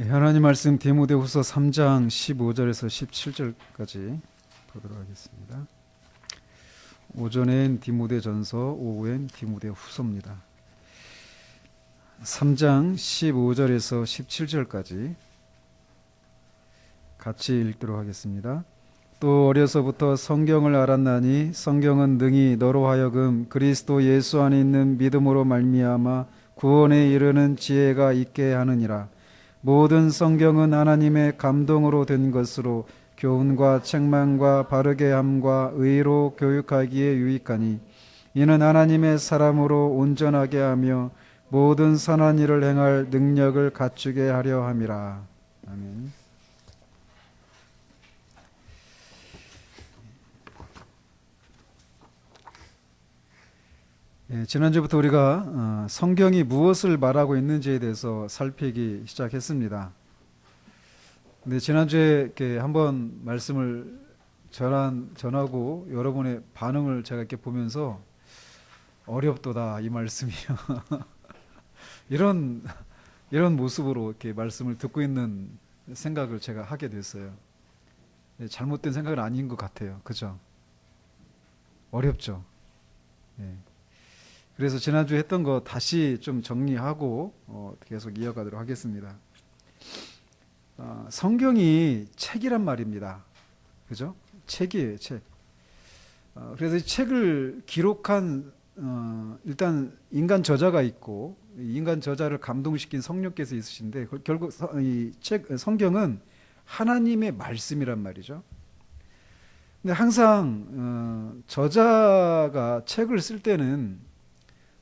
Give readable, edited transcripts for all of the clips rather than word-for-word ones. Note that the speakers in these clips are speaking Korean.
하나님 말씀 디모데후서 3장 15절에서 17절까지 보도록 하겠습니다. 오전엔 디모데전서, 오후엔 디모데후서입니다. 3장 15절에서 17절까지 같이 읽도록 하겠습니다. 또 어려서부터 성경을 알았나니 성경은 능히 너로 하여금 그리스도 예수 안에 있는 믿음으로 말미암아 구원에 이르는 지혜가 있게 하느니라. 모든 성경은 하나님의 감동으로 된 것으로 교훈과 책망과 바르게 함과 의로 교육하기에 유익하니 이는 하나님의 사람으로 온전하게 하며 모든 선한 일을 행할 능력을 갖추게 하려 함이라. 아멘. 지난주부터 우리가 성경이 무엇을 말하고 있는지에 대해서 살피기 시작했습니다. 근데 지난주에 이렇게 한번 말씀을 전하고 여러분의 반응을 제가 이렇게 보면서 어렵도다 이 말씀이요. 이런 모습으로 이렇게 말씀을 듣고 있는 생각을 제가 하게 됐어요. 잘못된 생각은 아닌 것 같아요. 그죠? 어렵죠? 예. 그래서 지난주에 했던 거 다시 좀 정리하고 계속 이어가도록 하겠습니다. 성경이 책이란 말입니다. 그죠? 책이에요, 책. 그래서 이 책을 기록한 일단 인간 저자가 있고 인간 저자를 감동시킨 성령께서 있으신데 결국 이 성경은 하나님의 말씀이란 말이죠. 근데 항상 저자가 책을 쓸 때는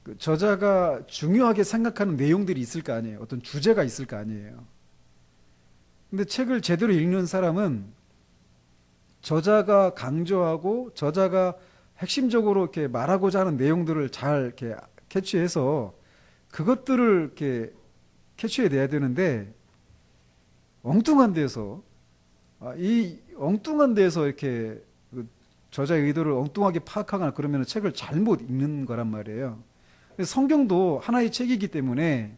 그 저자가 중요하게 생각하는 내용들이 있을 거 아니에요. 어떤 주제가 있을 거 아니에요. 근데 책을 제대로 읽는 사람은 저자가 강조하고 저자가 핵심적으로 이렇게 말하고자 하는 내용들을 잘 이렇게 캐치해서 그것들을 이렇게 캐치해내야 되는데 엉뚱한 데서 이 엉뚱한 데서 이렇게 그 저자의 의도를 엉뚱하게 파악하거나 그러면 책을 잘못 읽는 거란 말이에요. 성경도 하나의 책이기 때문에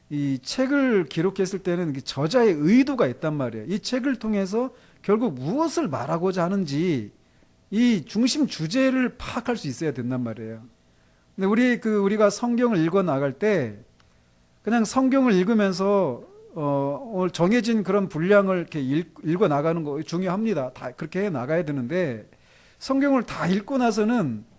이 책을 기록했을 때는 저자의 의도가 있단 말이에요. 이 책을 통해서 결국 무엇을 말하고자 하는지 이 중심 주제를 파악할 수 있어야 된단 말이에요. 근데 우리가 성경을 읽어 나갈 때 그냥 성경을 읽으면서 오늘 정해진 그런 분량을 이렇게 읽어 나가는 거 중요합니다. 다 그렇게 해 나가야 되는데 성경을 다 읽고 나서는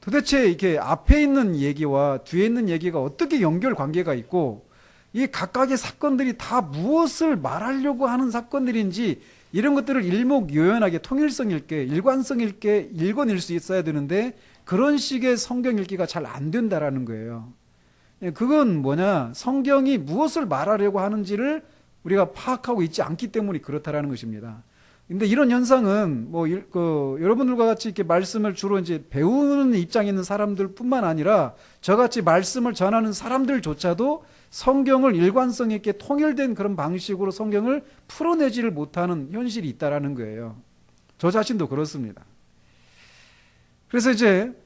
도대체 이렇게 앞에 있는 얘기와 뒤에 있는 얘기가 어떻게 연결 관계가 있고 이 각각의 사건들이 다 무엇을 말하려고 하는 사건들인지 이런 것들을 일목요연하게 통일성 있게 일관성 있게 읽어낼 수 있어야 되는데 그런 식의 성경 읽기가 잘 안 된다라는 거예요. 그건 뭐냐? 성경이 무엇을 말하려고 하는지를 우리가 파악하고 있지 않기 때문에 그렇다라는 것입니다. 근데 이런 현상은 여러분들과 같이 이렇게 말씀을 주로 이제 배우는 입장에 있는 사람들뿐만 아니라 저같이 말씀을 전하는 사람들조차도 성경을 일관성 있게 통일된 그런 방식으로 성경을 풀어내지를 못하는 현실이 있다라는 거예요. 저 자신도 그렇습니다. 그래서 이제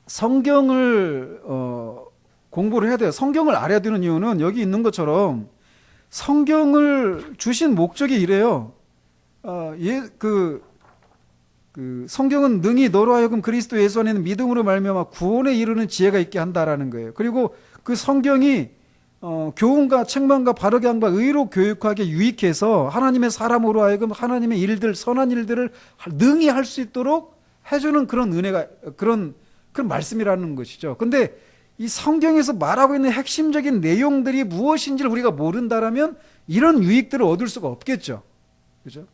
성경을 공부를 해야 돼요. 성경을 알아야 되는 이유는 여기 있는 것처럼 성경을 주신 목적이 이래요. 성경은 능히 너로 하여금 그리스도 예수 안에 있는 믿음으로 말미암아 구원에 이르는 지혜가 있게 한다라는 거예요. 그리고 그 성경이 교훈과 책망과 바르게 함과 의로 교육하게 유익해서 하나님의 사람으로 하여금 하나님의 일들 선한 일들을 능히 할 수 있도록 해주는 그런 은혜가 그런 말씀이라는 것이죠. 근데 이 성경에서 말하고 있는 핵심적인 내용들이 무엇인지를 우리가 모른다라면 이런 유익들을 얻을 수가 없겠죠. 그죠?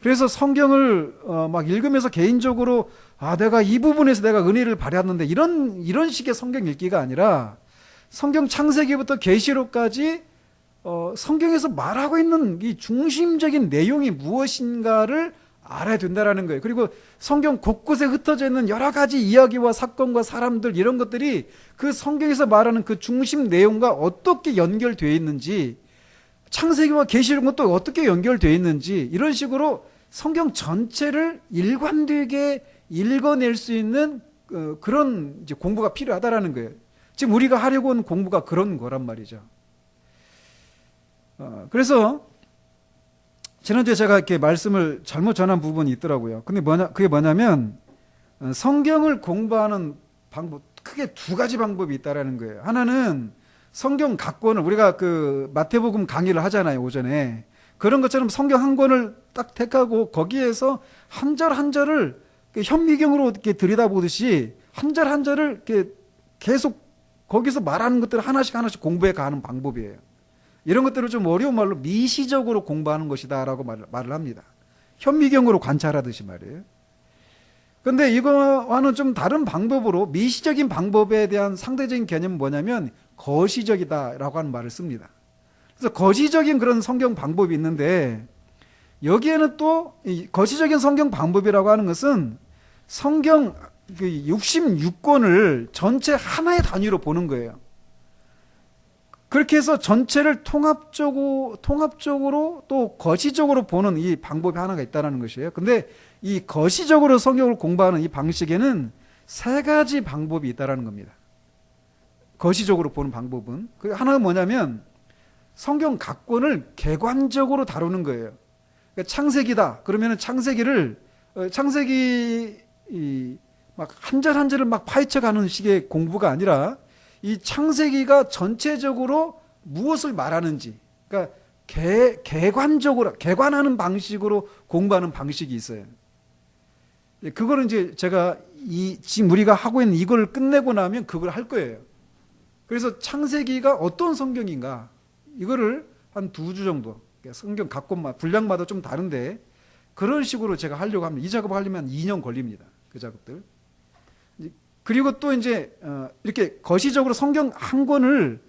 그래서 성경을 막 읽으면서 개인적으로 내가 이 부분에서 내가 은혜를 발휘했는데 이런 식의 성경 읽기가 아니라 성경 창세기부터 계시록까지 성경에서 말하고 있는 이 중심적인 내용이 무엇인가를 알아야 된다라는 거예요. 그리고 성경 곳곳에 흩어져 있는 여러 가지 이야기와 사건과 사람들 이런 것들이 그 성경에서 말하는 그 중심 내용과 어떻게 연결되어 있는지 창세기와 계시록은 또 어떻게 연결되어 있는지 이런 식으로 성경 전체를 일관되게 읽어낼 수 있는 그런 이제 공부가 필요하다라는 거예요. 지금 우리가 하려고 하는 공부가 그런 거란 말이죠. 그래서 지난주에 제가 이렇게 말씀을 잘못 전한 부분이 있더라고요. 근데 그게 뭐냐면 성경을 공부하는 방법, 크게 두 가지 방법이 있다라는 거예요. 하나는 성경 각권을, 우리가 그 마태복음 강의를 하잖아요, 오전에. 그런 것처럼 성경 한 권을 딱 택하고 거기에서 한 절 한 절을 현미경으로 이렇게 들여다보듯이 한 절 한 절을 이렇게 계속 거기서 말하는 것들을 하나씩 하나씩 공부해 가는 방법이에요. 이런 것들을 좀 어려운 말로 미시적으로 공부하는 것이다라고 말을 합니다. 현미경으로 관찰하듯이 말이에요. 그런데 이거와는 좀 다른 방법으로, 미시적인 방법에 대한 상대적인 개념은 뭐냐면 거시적이다라고 하는 말을 씁니다. 그래서 거시적인 그런 성경 방법이 있는데, 여기에는 또 거시적인 성경 방법이라고 하는 것은 성경 66권을 전체 하나의 단위로 보는 거예요. 그렇게 해서 전체를 통합적으로 또 거시적으로 보는 이 방법이 하나가 있다는 것이에요. 근데 이 거시적으로 성경을 공부하는 이 방식에는 세 가지 방법이 있다는 겁니다. 거시적으로 보는 방법은. 그 하나는 뭐냐면 성경 각권을 객관적으로 다루는 거예요. 그러니까 창세기다. 그러면은 창세기 막 한 절 한 절을 막 파헤쳐가는 식의 공부가 아니라 이 창세기가 전체적으로 무엇을 말하는지, 그러니까 개관하는 방식으로 공부하는 방식이 있어요. 그거는 이제 제가 지금 우리가 하고 있는 이걸 끝내고 나면 그걸 할 거예요. 그래서 창세기가 어떤 성경인가, 이거를 한 2주 정도, 성경 각권마다, 분량마다 좀 다른데, 그런 식으로 제가 하려고 합니다. 이 작업을 하려면 2년 걸립니다. 그 작업들. 그리고 또 이제 이렇게 거시적으로 성경 한 권을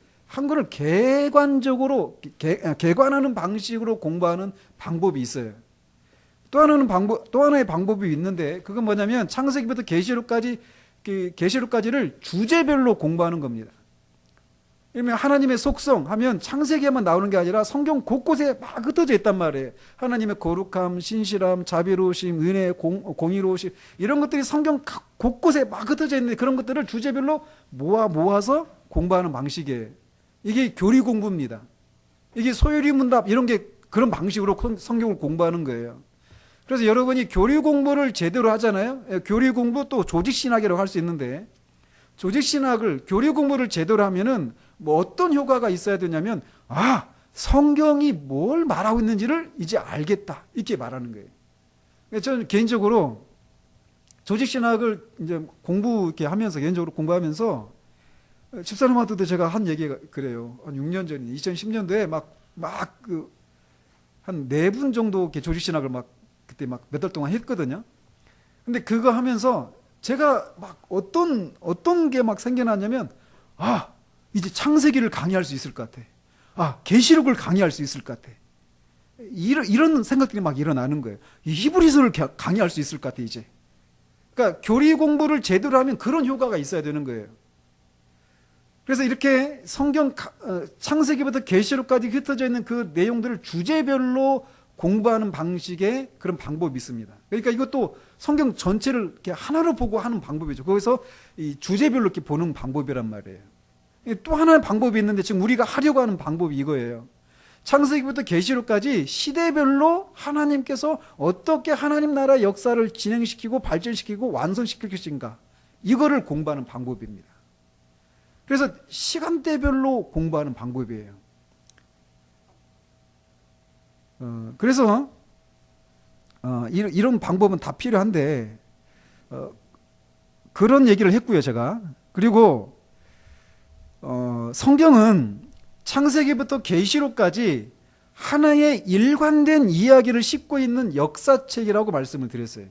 개관하는 방식으로 공부하는 방법이 있어요. 또 하나의 방법이 있는데, 그건 뭐냐면 창세기부터 계시록까지를 주제별로 공부하는 겁니다. 그러면 하나님의 속성 하면 창세기에만 나오는 게 아니라 성경 곳곳에 막 흩어져 있단 말이에요. 하나님의 거룩함, 신실함, 자비로우심, 은혜, 공의로우심, 이런 것들이 성경 곳곳에 막 흩어져 있는데, 그런 것들을 주제별로 모아서 공부하는 방식이에요. 이게 교리 공부입니다. 이게 소요리 문답, 이런 게 그런 방식으로 성경을 공부하는 거예요. 그래서 여러분이 교리 공부를 제대로 하잖아요. 교리 공부, 또 조직신학이라고 할 수 있는데, 조직신학을, 교리 공부를 제대로 하면은 뭐 어떤 효과가 있어야 되냐면, 성경이 뭘 말하고 있는지를 이제 알겠다, 이렇게 말하는 거예요. 저는 개인적으로 조직신학을 이제 이렇게 하면서, 개인적으로 공부하면서, 집사님한테도 제가 한 얘기가 그래요. 한 6년 전에, 2010년도에 한 4분 정도 이렇게 조직신학을 그때 몇 달 동안 했거든요. 근데 그거 하면서 제가 어떤 게 생겨났냐면, 이제 창세기를 강의할 수 있을 것 같아. 계시록을 강의할 수 있을 것 같아. 이런 생각들이 일어나는 거예요. 히브리서를 강의할 수 있을 것 같아, 이제. 그러니까 교리 공부를 제대로 하면 그런 효과가 있어야 되는 거예요. 그래서 이렇게 성경 창세기부터 계시록까지 흩어져 있는 그 내용들을 주제별로 공부하는 방식의 그런 방법이 있습니다. 그러니까 이것도 성경 전체를 이렇게 하나로 보고 하는 방법이죠. 거기서 이 주제별로 이렇게 보는 방법이란 말이에요. 또 하나의 방법이 있는데, 지금 우리가 하려고 하는 방법이 이거예요. 창세기부터 계시록까지 시대별로 하나님께서 어떻게 하나님 나라의 역사를 진행시키고 발전시키고 완성시킬 것인가, 이거를 공부하는 방법입니다. 그래서 시간대별로 공부하는 방법이에요. 그래서 이런 방법은 다 필요한데, 그런 얘기를 했고요, 제가. 그리고 성경은 창세기부터 계시록까지 하나의 일관된 이야기를 싣고 있는 역사책이라고 말씀을 드렸어요.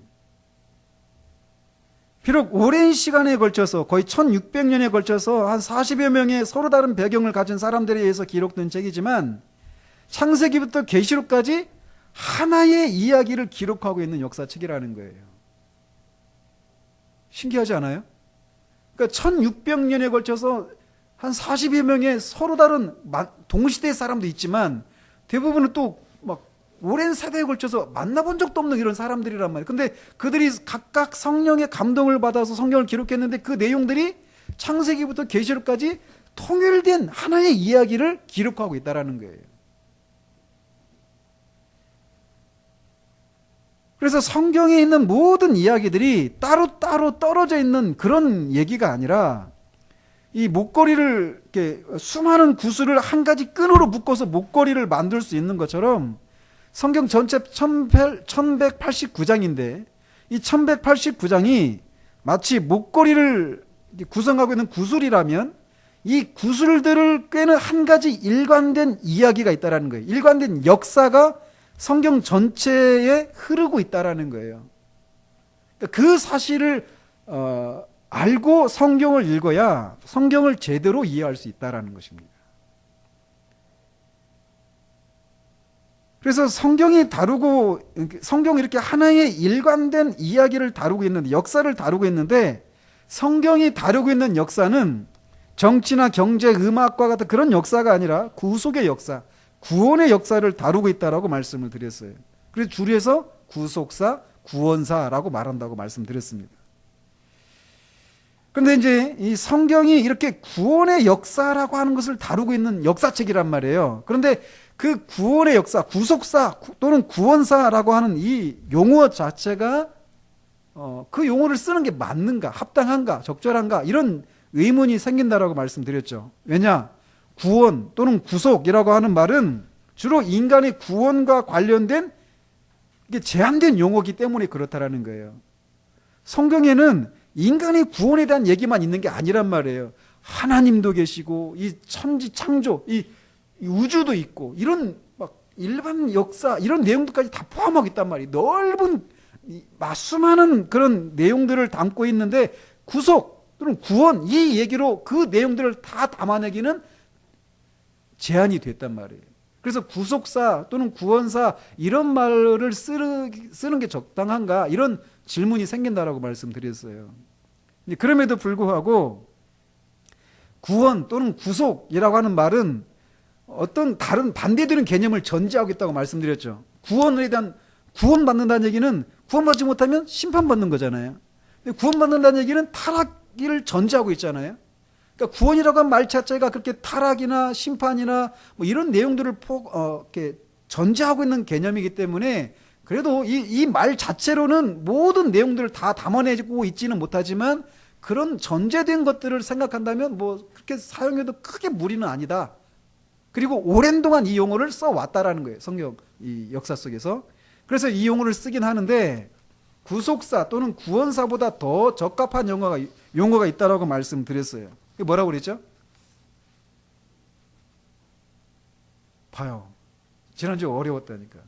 비록 오랜 시간에 걸쳐서, 거의 1600년에 걸쳐서 한 40여 명의 서로 다른 배경을 가진 사람들에 의해서 기록된 책이지만, 창세기부터 계시록까지 하나의 이야기를 기록하고 있는 역사책이라는 거예요. 신기하지 않아요? 그러니까 1600년에 걸쳐서 한 40여 명의 서로 다른 동시대의 사람도 있지만, 대부분은 또 오랜 세대에 걸쳐서 만나본 적도 없는 이런 사람들이란 말이에요. 근데 그들이 각각 성령의 감동을 받아서 성경을 기록했는데, 그 내용들이 창세기부터 계시록까지 통일된 하나의 이야기를 기록하고 있다는 거예요. 그래서 성경에 있는 모든 이야기들이 따로따로 떨어져 있는 그런 얘기가 아니라 이 목걸이를 이렇게 수많은 구슬을 한 가지 끈으로 묶어서 목걸이를 만들 수 있는 것처럼 성경 전체 1189장인데 이 1189장이 마치 목걸이를 구성하고 있는 구슬이라면 이 구슬들을 꿰는 한 가지 일관된 이야기가 있다라는 거예요. 일관된 역사가 성경 전체에 흐르고 있다라는 거예요. 그 사실을 알고 성경을 읽어야 성경을 제대로 이해할 수 있다라는 것입니다. 그래서 성경이 이렇게 하나의 일관된 이야기를 다루고 있는데, 역사를 다루고 있는데, 성경이 다루고 있는 역사는 정치나 경제, 음악과 같은 그런 역사가 아니라 구속의 역사, 구원의 역사를 다루고 있다라고 말씀을 드렸어요. 그래서 줄여서 구속사, 구원사라고 말한다고 말씀드렸습니다. 그런데 이제 이 성경이 이렇게 구원의 역사라고 하는 것을 다루고 있는 역사책이란 말이에요. 그런데 그 구원의 역사, 구속사 또는 구원사라고 하는 이 용어 자체가 그 용어를 쓰는 게 맞는가, 합당한가, 적절한가 이런 의문이 생긴다라고 말씀드렸죠. 왜냐? 구원 또는 구속이라고 하는 말은 주로 인간의 구원과 관련된 이게 제한된 용어이기 때문에 그렇다라는 거예요. 성경에는 인간의 구원에 대한 얘기만 있는 게 아니란 말이에요. 하나님도 계시고 이 천지 창조, 이 우주도 있고 이런 막 일반 역사 이런 내용들까지 다 포함하고 있단 말이에요. 넓은 수많은 그런 내용들을 담고 있는데 구속 또는 구원 이 얘기로 그 내용들을 다 담아내기는 제한이 됐단 말이에요. 그래서 구속사 또는 구원사 이런 말을 쓰는 게 적당한가 이런 질문이 생긴다라고 말씀드렸어요. 그럼에도 불구하고 구원 또는 구속이라고 하는 말은 어떤 다른 반대되는 개념을 전제하고 있다고 말씀드렸죠. 구원에 대한 구원받는다는 얘기는 구원받지 못하면 심판받는 거잖아요. 구원받는다는 얘기는 타락을 전제하고 있잖아요. 그러니까 구원이라고 하는 말 자체가 그렇게 타락이나 심판이나 뭐 이런 내용들을 이렇게 전제하고 있는 개념이기 때문에 그래도 이 말 자체로는 모든 내용들을 다 담아내고 있지는 못하지만 그런 전제된 것들을 생각한다면 뭐 그렇게 사용해도 크게 무리는 아니다. 그리고 오랜 동안 이 용어를 써왔다라는 거예요. 성경 이 역사 속에서. 그래서 이 용어를 쓰긴 하는데 구속사 또는 구원사보다 더 적합한 용어가 있다라고 말씀드렸어요. 그게 뭐라고 그랬죠? 봐요. 지난주에 어려웠다니까.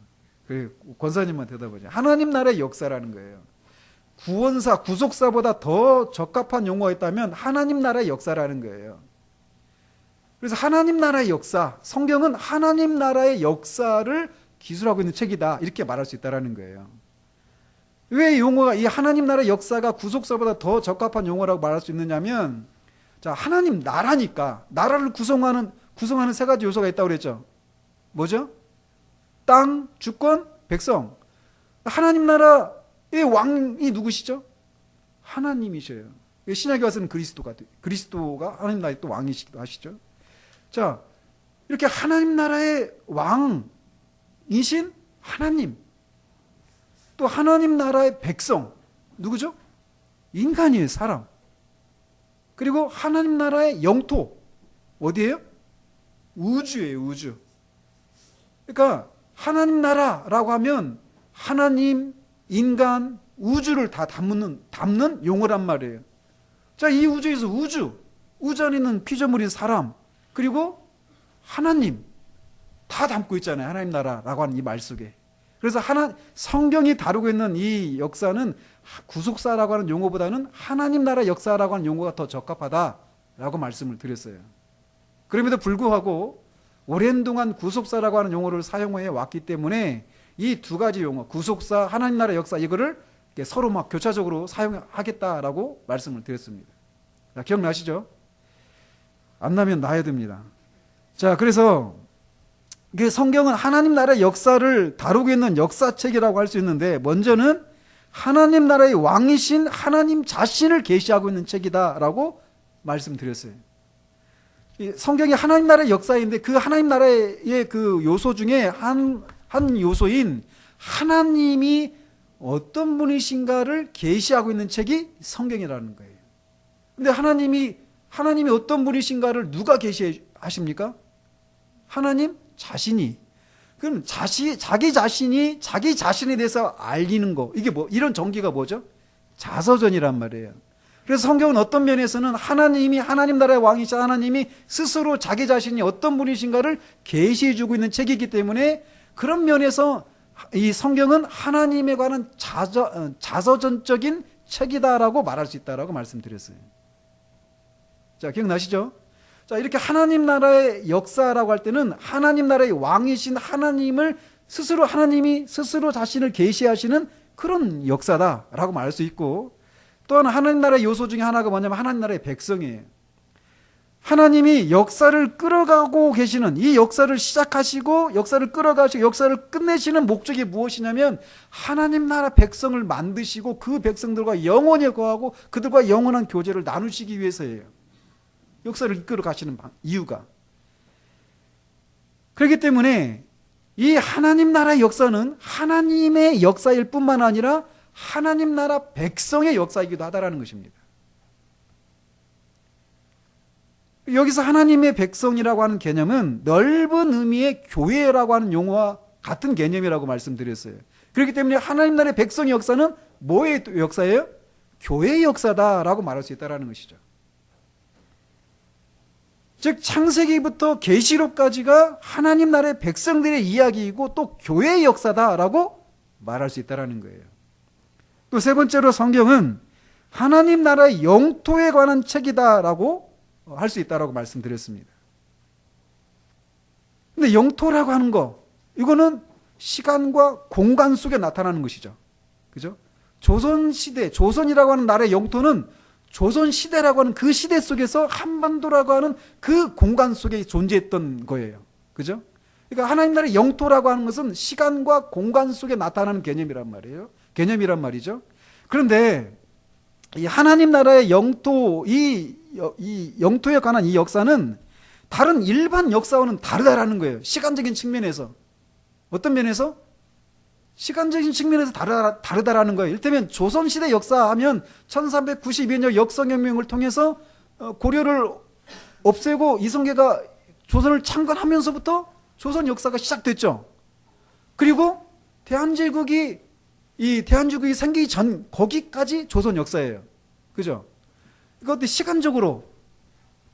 그래, 권사님만 대답하죠. 하나님 나라의 역사라는 거예요. 구원사, 구속사보다 더 적합한 용어가 있다면 하나님 나라의 역사라는 거예요. 그래서 하나님 나라의 역사, 성경은 하나님 나라의 역사를 기술하고 있는 책이다. 이렇게 말할 수 있다는 거예요. 왜 용어가 이 하나님 나라의 역사가 구속사보다 더 적합한 용어라고 말할 수 있느냐면 자, 하나님 나라니까 나라를 구성하는 세 가지 요소가 있다고 그랬죠. 뭐죠? 땅, 주권, 백성. 하나님 나라의 왕이 누구시죠? 하나님이셔요. 신약에 와서는 그리스도가 하나님 나라의 또 왕이시기도 하시죠. 자, 이렇게 하나님 나라의 왕이신 하나님, 또 하나님 나라의 백성, 누구죠? 인간이에요, 사람. 그리고 하나님 나라의 영토, 어디예요? 우주예요, 우주. 그러니까 하나님 나라라고 하면 하나님, 인간, 우주를 다 담는 용어란 말이에요. 자, 이 우주에서 우주 안에 있는 피조물인 사람, 그리고 하나님 다 담고 있잖아요. 하나님 나라라고 하는 이 말 속에. 그래서 성경이 다루고 있는 이 역사는 구속사라고 하는 용어보다는 하나님 나라 역사라고 하는 용어가 더 적합하다라고 말씀을 드렸어요. 그럼에도 불구하고 오랜 동안 구속사라고 하는 용어를 사용해 왔기 때문에 이 두 가지 용어, 구속사, 하나님 나라 역사 이거를 서로 막 교차적으로 사용하겠다라고 말씀을 드렸습니다. 자, 기억나시죠? 안 나면 나야 됩니다. 자, 그래서 성경은 하나님 나라의 역사를 다루고 있는 역사책이라고 할 수 있는데 먼저는 하나님 나라의 왕이신 하나님 자신을 계시하고 있는 책이다라고 말씀드렸어요. 성경이 하나님 나라의 역사인데 그 하나님 나라의 그 요소 중에 한 요소인 하나님이 어떤 분이신가를 계시하고 있는 책이 성경이라는 거예요. 근데 하나님이 어떤 분이신가를 누가 계시하십니까? 하나님 자신이. 그럼 자기 자신이 자기 자신에 대해서 알리는 거, 이게 이런 전기가 뭐죠? 자서전이란 말이에요. 그래서 성경은 어떤 면에서는 하나님 나라의 왕이신 하나님이 스스로 자기 자신이 어떤 분이신가를 계시해 주고 있는 책이기 때문에 그런 면에서 이 성경은 하나님에 관한 자서전적인 책이다라고 말할 수 있다라고 말씀드렸어요. 자, 기억나시죠? 자, 이렇게 하나님 나라의 역사라고 할 때는 하나님 나라의 왕이신 하나님을 하나님이 스스로 자신을 계시하시는 그런 역사다라고 말할 수 있고, 또한 하나님 나라의 요소 중에 하나가 뭐냐면 하나님 나라의 백성이에요. 하나님이 역사를 끌어가고 계시는, 이 역사를 시작하시고 역사를 끌어가시고 역사를 끝내시는 목적이 무엇이냐면 하나님 나라 백성을 만드시고 그 백성들과 영원히 거하고 그들과 영원한 교제를 나누시기 위해서예요. 역사를 이끌어 가시는 이유가. 그렇기 때문에 이 하나님 나라의 역사는 하나님의 역사일 뿐만 아니라 하나님 나라 백성의 역사이기도 하다라는 것입니다. 여기서 하나님의 백성이라고 하는 개념은 넓은 의미의 교회라고 하는 용어와 같은 개념이라고 말씀드렸어요. 그렇기 때문에 하나님 나라의 백성의 역사는 뭐의 역사예요? 교회의 역사다라고 말할 수 있다는 것이죠. 즉 창세기부터 계시록까지가 하나님 나라의 백성들의 이야기이고 또 교회의 역사다라고 말할 수 있다는 거예요. 또 세 번째로 성경은 하나님 나라의 영토에 관한 책이다라고 할 수 있다라고 말씀드렸습니다. 근데 영토라고 하는 거, 이거는 시간과 공간 속에 나타나는 것이죠. 그죠? 조선시대, 조선이라고 하는 나라의 영토는 조선시대라고 하는 그 시대 속에서 한반도라고 하는 그 공간 속에 존재했던 거예요. 그죠? 그러니까 하나님 나라의 영토라고 하는 것은 시간과 공간 속에 나타나는 개념이란 말이죠. 그런데 이 하나님 나라의 영토, 이 영토에 관한 이 역사는 다른 일반 역사와는 다르다라는 거예요. 시간적인 측면에서. 어떤 면에서? 시간적인 측면에서 다르다라는 거예요. 이를테면 조선시대 역사하면 1392년 역성혁명을 통해서 고려를 없애고 이성계가 조선을 창건하면서부터 조선 역사가 시작됐죠. 그리고 대한제국이 생기기 전 거기까지 조선 역사예요. 그죠? 이것도 시간적으로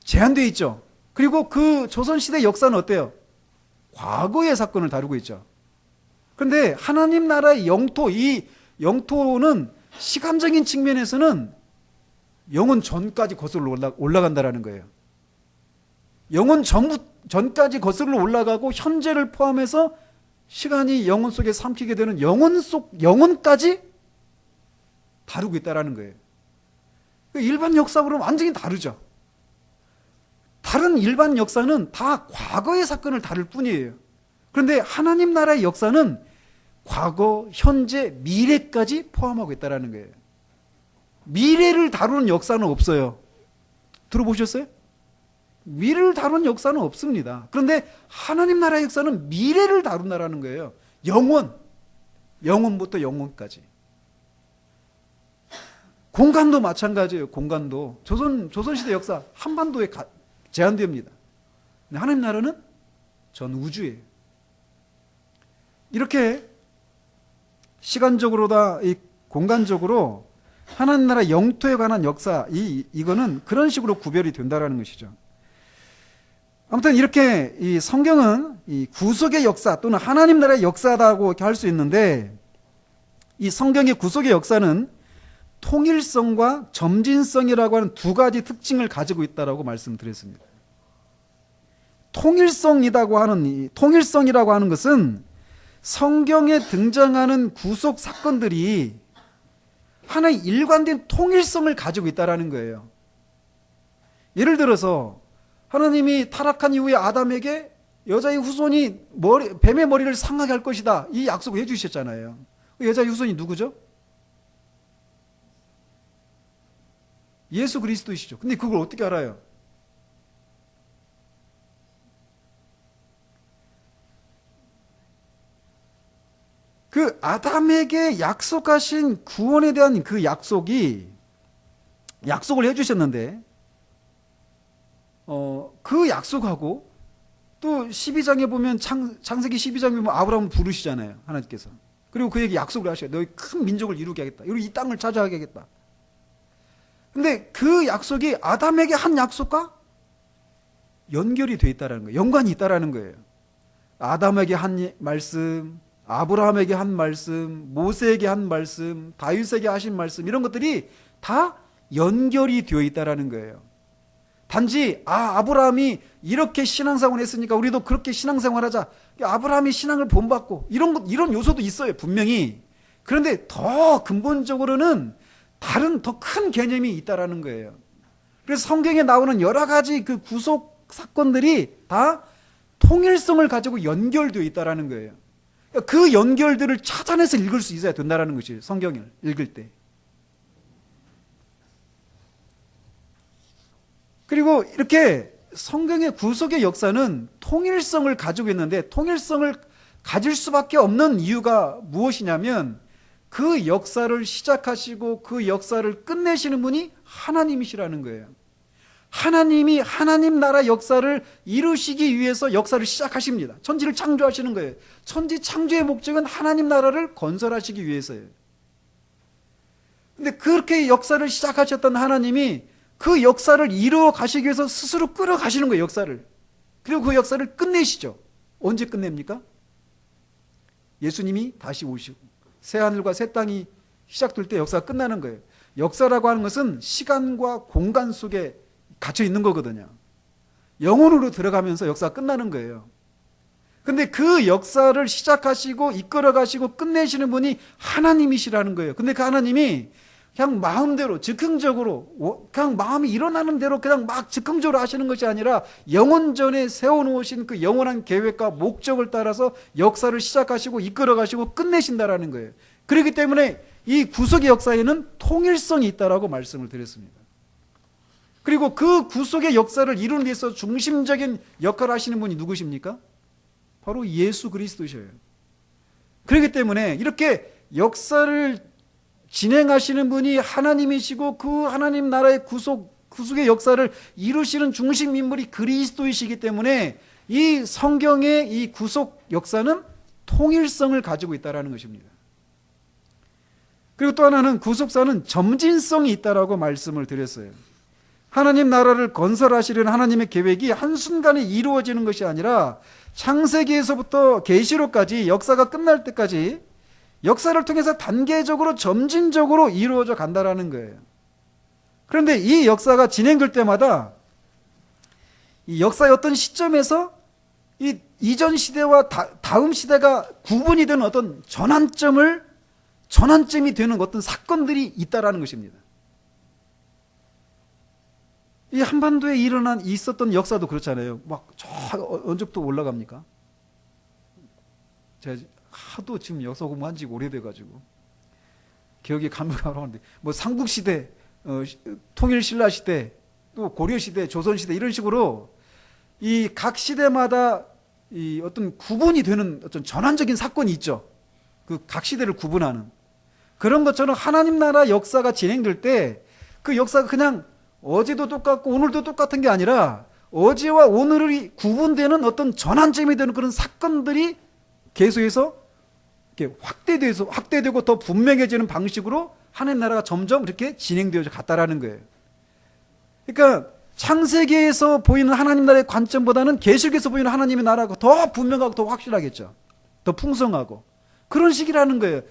제한되어 있죠. 그리고 그 조선시대 역사는 어때요? 과거의 사건을 다루고 있죠. 그런데 하나님 나라의 영토, 이 영토는 시간적인 측면에서는 영원 전까지 거슬러 올라간다라는 거예요. 영원 전까지 거슬러 올라가고 현재를 포함해서 시간이 영혼 속에 삼키게 되는 영혼까지 다루고 있다라는 거예요. 일반 역사하고는 완전히 다르죠. 다른 일반 역사는 다 과거의 사건을 다룰 뿐이에요. 그런데 하나님 나라의 역사는 과거, 현재, 미래까지 포함하고 있다는 거예요. 미래를 다루는 역사는 없어요. 들어보셨어요? 미래를 다루는 역사는 없습니다. 그런데 하나님 나라의 역사는 미래를 다룬다는 거예요. 영원부터 영원까지. 공간도 마찬가지예요. 공간도. 조선시대 역사 한반도에 제한됩니다. 근데 하나님 나라는 전 우주예요. 이렇게 시간적으로다 공간적으로 하나님 나라 영토에 관한 역사 이거는 그런 식으로 구별이 된다라는 것이죠. 아무튼 이렇게 이 성경은 이 구속의 역사 또는 하나님 나라의 역사다고 이렇게 할 수 있는데, 이 성경의 구속의 역사는 통일성과 점진성이라고 하는 두 가지 특징을 가지고 있다라고 말씀드렸습니다. 통일성이라고 하는 것은 성경에 등장하는 구속 사건들이 하나의 일관된 통일성을 가지고 있다라는 거예요. 예를 들어서 하나님이 타락한 이후에 아담에게 여자의 후손이 뱀의 머리를 상하게 할 것이다, 이 약속을 해주셨잖아요. 여자의 후손이 누구죠? 예수 그리스도이시죠. 근데 그걸 어떻게 알아요? 그 아담에게 약속하신 구원에 대한 그 약속을 해주셨는데, 그 약속하고 또 12장에 보면 창세기 12장에 보면 아브라함을 부르시잖아요, 하나님께서. 그리고 그에게 약속을 하셔요. 너희 큰 민족을 이루게 하겠다. 그리고 이 땅을 차지하게 하겠다. 근데 그 약속이 아담에게 한 약속과 연결이 돼 있다는 거예요. 연관이 있다라는 거예요. 아담에게 한 말씀, 아브라함에게 한 말씀, 모세에게 한 말씀, 다윗에게 하신 말씀, 이런 것들이 다 연결이 되어 있다라는 거예요. 단지 아브라함이 이렇게 신앙생활을 했으니까 우리도 그렇게 신앙생활하자, 아브라함이 신앙을 본받고 이런 요소도 있어요, 분명히. 그런데 더 근본적으로는 다른 더 큰 개념이 있다라는 거예요. 그래서 성경에 나오는 여러 가지 그 구속 사건들이 다 통일성을 가지고 연결되어 있다라는 거예요. 그 연결들을 찾아내서 읽을 수 있어야 된다라는 것이 성경을 읽을 때. 그리고 이렇게 성경의 구속의 역사는 통일성을 가지고 있는데, 통일성을 가질 수밖에 없는 이유가 무엇이냐면, 그 역사를 시작하시고 그 역사를 끝내시는 분이 하나님이시라는 거예요. 하나님이 하나님 나라 역사를 이루시기 위해서 역사를 시작하십니다. 천지를 창조하시는 거예요. 천지 창조의 목적은 하나님 나라를 건설하시기 위해서예요. 근데 그렇게 역사를 시작하셨던 하나님이 그 역사를 이루어 가시기 위해서 스스로 끌어가시는 거예요, 역사를. 그리고 그 역사를 끝내시죠. 언제 끝냅니까? 예수님이 다시 오시고 새하늘과 새 땅이 시작될 때 역사가 끝나는 거예요. 역사라고 하는 것은 시간과 공간 속에 갇혀 있는 거거든요. 영혼으로 들어가면서 역사가 끝나는 거예요. 근데 그 역사를 시작하시고 이끌어 가시고 끝내시는 분이 하나님이시라는 거예요. 근데 그 하나님이 그냥 마음대로 즉흥적으로 그냥 마음이 일어나는 대로 그냥 막 즉흥적으로 하시는 것이 아니라 영원전에 세워놓으신 그 영원한 계획과 목적을 따라서 역사를 시작하시고 이끌어 가시고 끝내신다라는 거예요. 그렇기 때문에 이 구속의 역사에는 통일성이 있다라고 말씀을 드렸습니다. 그리고 그 구속의 역사를 이루는 데 있어서 중심적인 역할을 하시는 분이 누구십니까? 바로 예수 그리스도셔요. 그렇기 때문에 이렇게 역사를 진행하시는 분이 하나님이시고 그 하나님 나라의 구속의 역사를 이루시는 중심 인물이 그리스도이시기 때문에 이 성경의 이 구속 역사는 통일성을 가지고 있다는 것입니다. 그리고 또 하나는 구속사는 점진성이 있다라고 말씀을 드렸어요. 하나님 나라를 건설하시려는 하나님의 계획이 한순간에 이루어지는 것이 아니라 창세기에서부터 계시록까지 역사가 끝날 때까지 역사를 통해서 단계적으로 점진적으로 이루어져 간다라는 거예요. 그런데 이 역사가 진행될 때마다 이 역사의 어떤 시점에서 이 이전 시대와 다음 시대가 구분이 되는 어떤 전환점이 되는 어떤 사건들이 있다라는 것입니다. 이 한반도에 있었던 역사도 그렇잖아요. 막 저 언제부터 올라갑니까? 제가 하도 지금 역사 공부한 지 오래돼가지고 기억이 가물가물한데 뭐 삼국시대, 통일신라시대, 또 고려시대, 조선시대 이런 식으로 이 각 시대마다 이 어떤 구분이 되는 어떤 전환적인 사건이 있죠. 그 각 시대를 구분하는 그런 것처럼 하나님 나라 역사가 진행될 때 그 역사가 그냥 어제도 똑같고 오늘도 똑같은 게 아니라 어제와 오늘이 구분되는 어떤 전환점이 되는 그런 사건들이 계속해서 이렇게 확대되고 더 분명해지는 방식으로 하나님 나라가 점점 이렇게 진행되어져 갔다라는 거예요. 그러니까 창세기에서 보이는 하나님 나라의 관점보다는 계시록에서 보이는 하나님의 나라가 더 분명하고 더 확실하겠죠. 더 풍성하고 그런 식이라는 거예요.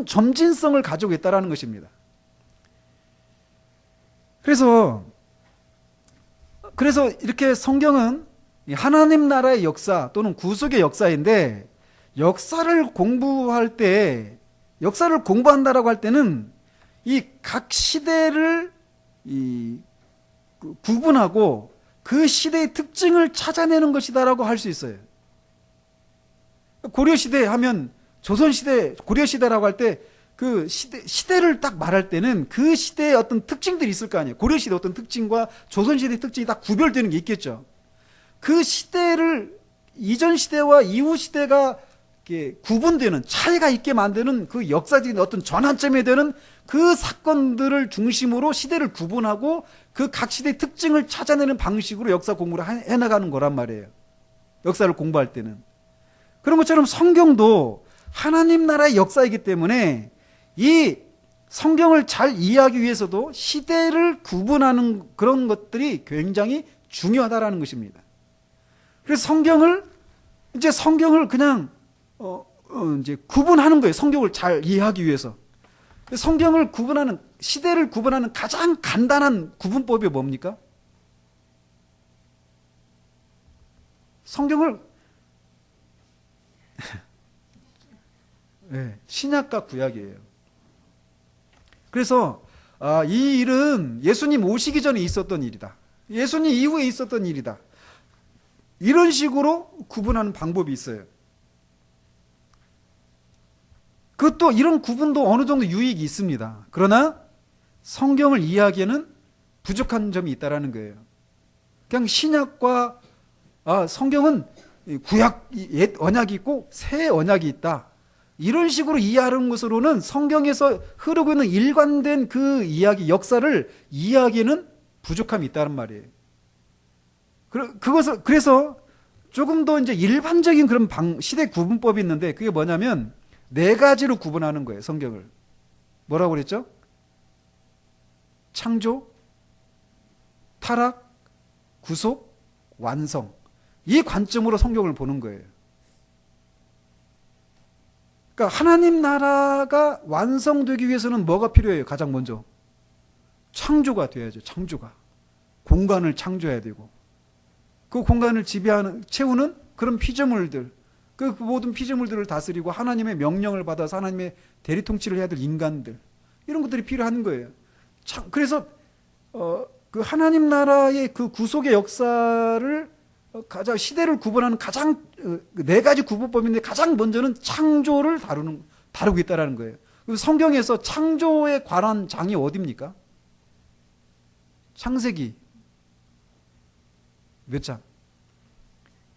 점진성을 가지고 있다라는 것입니다. 그래서 이렇게 성경은 하나님 나라의 역사 또는 구속의 역사인데 역사를 공부한다라고 할 때는 이 각 시대를 구분하고 그 시대의 특징을 찾아내는 것이다라고 할 수 있어요. 고려시대 하면 조선시대, 고려시대라고 할 때 그 시대를 딱 말할 때는 그 시대의 어떤 특징들이 있을 거 아니에요. 고려시대 어떤 특징과 조선시대의 특징이 딱 구별되는 게 있겠죠. 그 시대를 이전 시대와 이후 시대가 구분되는, 차이가 있게 만드는 그 역사적인 어떤 전환점이 되는 그 사건들을 중심으로 시대를 구분하고 그 각 시대의 특징을 찾아내는 방식으로 역사 공부를 해나가는 거란 말이에요. 역사를 공부할 때는. 그런 것처럼 성경도 하나님 나라의 역사이기 때문에 이 성경을 잘 이해하기 위해서도 시대를 구분하는 그런 것들이 굉장히 중요하다라는 것입니다. 그래서 성경을 그냥 이제 구분하는 거예요. 성경을 잘 이해하기 위해서. 성경을 구분하는, 시대를 구분하는 가장 간단한 구분법이 뭡니까? 성경을 네, 신약과 구약이에요. 그래서 이 일은 예수님 오시기 전에 있었던 일이다. 예수님 이후에 있었던 일이다. 이런 식으로 구분하는 방법이 있어요. 그것도 이런 구분도 어느 정도 유익이 있습니다. 그러나 성경을 이해하기에는 부족한 점이 있다라는 거예요. 그냥 신약과 성경은 구약 옛 언약이 있고 새 언약이 있다. 이런 식으로 이해하는 것으로는 성경에서 흐르고 있는 일관된 그 이야기, 역사를 이해하기에는 부족함이 있다는 말이에요. 그래서 조금 더 이제 일반적인 그런 시대 구분법이 있는데 그게 뭐냐면 네 가지로 구분하는 거예요, 성경을. 뭐라고 그랬죠? 창조, 타락, 구속, 완성. 이 관점으로 성경을 보는 거예요. 그러니까 하나님 나라가 완성되기 위해서는 뭐가 필요해요? 가장 먼저 창조가 돼야죠. 창조가. 공간을 창조해야 되고 그 공간을 채우는 그런 피조물들, 그 모든 피조물들을 다스리고 하나님의 명령을 받아서 하나님의 대리 통치를 해야 될 인간들, 이런 것들이 필요한 거예요. 그래서 그 하나님 나라의 그 구속의 역사를 가장 시대를 구분하는 가장 네 가지 구분법인데 가장 먼저는 창조를 다루고 있다라는 거예요. 성경에서 창조에 관한 장이 어디입니까? 창세기 몇 장?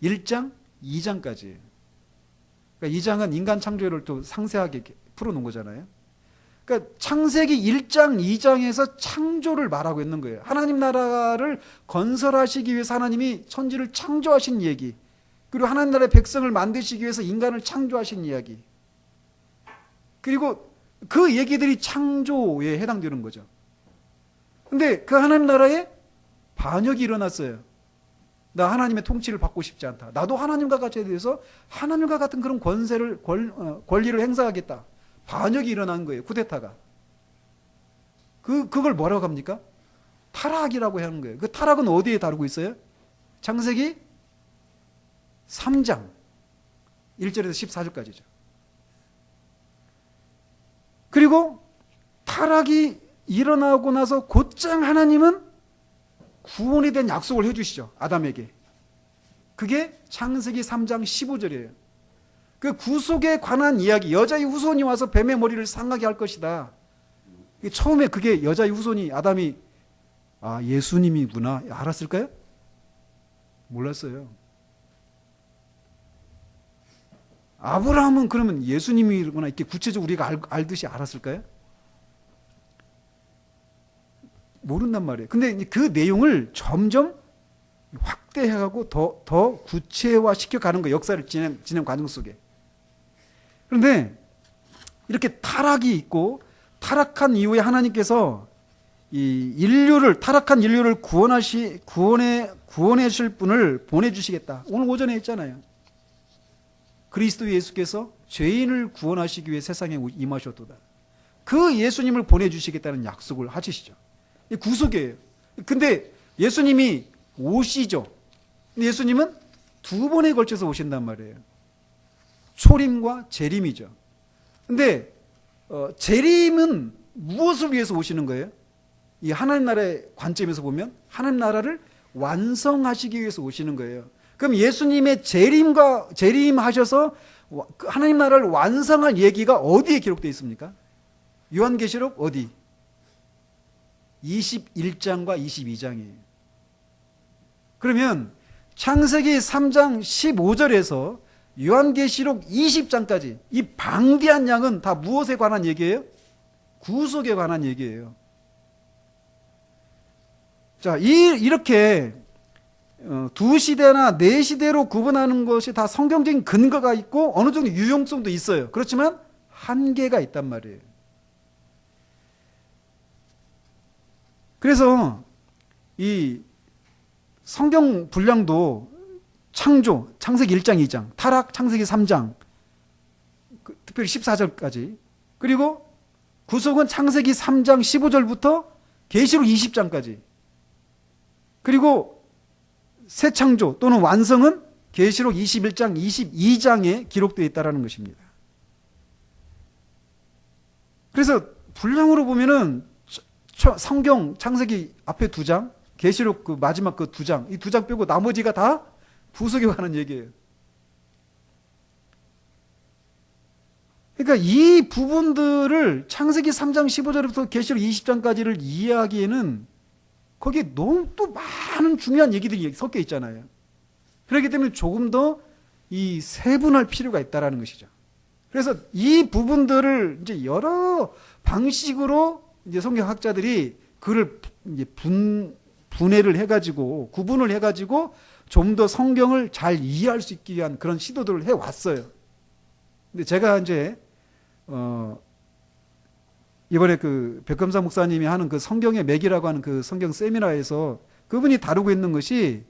1장, 2장까지예요. 그러니까 2장은 인간 창조를 또 상세하게 풀어놓은 거잖아요. 그러니까 창세기 1장, 2장에서 창조를 말하고 있는 거예요. 하나님 나라를 건설하시기 위해서 하나님이 천지를 창조하신 얘기, 그리고 하나님 나라의 백성을 만드시기 위해서 인간을 창조하신 이야기, 그리고 그 얘기들이 창조에 해당되는 거죠. 근데 그 하나님 나라에 반역이 일어났어요. 나 하나님의 통치를 받고 싶지 않다. 나도 하나님과 같이 대해서 하나님과 같은 그런 권리를 행사하겠다. 반역이 일어난 거예요. 쿠데타가. 그걸 뭐라고 합니까? 타락이라고 하는 거예요. 그 타락은 어디에 다루고 있어요? 창세기 3장 1절에서 14절까지죠. 그리고 타락이 일어나고 나서 곧장 하나님은 구원에 대한 약속을 해주시죠. 아담에게. 그게 창세기 3장 15절이에요. 그 구속에 관한 이야기, 여자의 후손이 와서 뱀의 머리를 상하게 할 것이다. 처음에 그게 여자의 후손이 아담이 예수님이구나 알았을까요? 몰랐어요. 아브라함은 그러면 예수님이구나 이렇게 구체적으로 우리가 알듯이 알았을까요? 모른단 말이에요. 근데 그 내용을 점점 확대해가고 더 구체화시켜 가는 거예요. 역사를 진행 과정 속에. 그런데 이렇게 타락이 있고 타락한 이후에 하나님께서 타락한 인류를 구원하실 분을 보내주시겠다. 오늘 오전에 했잖아요. 그리스도 예수께서 죄인을 구원하시기 위해 세상에 임하셨도다. 그 예수님을 보내주시겠다는 약속을 하시죠. 구속이에요. 근데 예수님이 오시죠. 근데 예수님은 두 번에 걸쳐서 오신단 말이에요. 초림과 재림이죠. 근데 재림은 무엇을 위해서 오시는 거예요? 이 하나님 나라의 관점에서 보면 하나님 나라를 완성하시기 위해서 오시는 거예요. 그럼 예수님의 재림하셔서 하나님 나라를 완성할 얘기가 어디에 기록되어 있습니까? 요한계시록 어디? 21장과 22장이에요. 그러면 창세기 3장 15절에서 요한계시록 20장까지 이 방대한 양은 다 무엇에 관한 얘기예요? 구속에 관한 얘기예요. 자, 이렇게 두 시대나 네 시대로 구분하는 것이 다 성경적인 근거가 있고 어느 정도 유용성도 있어요. 그렇지만 한계가 있단 말이에요. 그래서 이 성경 분량도 창조, 창세기 1장, 2장, 타락, 창세기 3장, 특별히 14절까지, 그리고 구속은 창세기 3장 15절부터 계시록 20장까지, 그리고 새 창조 또는 완성은 계시록 21장, 22장에 기록되어 있다는 것입니다. 그래서 분량으로 보면은 성경 창세기 앞에 2장, 계시록 그 마지막 그 2장, 이 2장 빼고 나머지가 다 구속에 관한 얘기예요. 그러니까 이 부분들을 창세기 3장 15절부터 계시록 20장까지를 이해하기에는 거기에 너무 또 많은 중요한 얘기들이 섞여 있잖아요. 그렇기 때문에 조금 더 이 세분할 필요가 있다는 것이죠. 그래서 이 부분들을 이제 여러 방식으로 이제 성경학자들이 그를 이제 분해를 해가지고 구분을 해가지고 좀 더 성경을 잘 이해할 수 있기 위한 그런 시도들을 해왔어요. 근데 제가 이제 이번에 그 백검사 목사님이 하는 그 성경의 맥이라고 하는 그 성경 세미나에서 그분이 다루고 있는 것이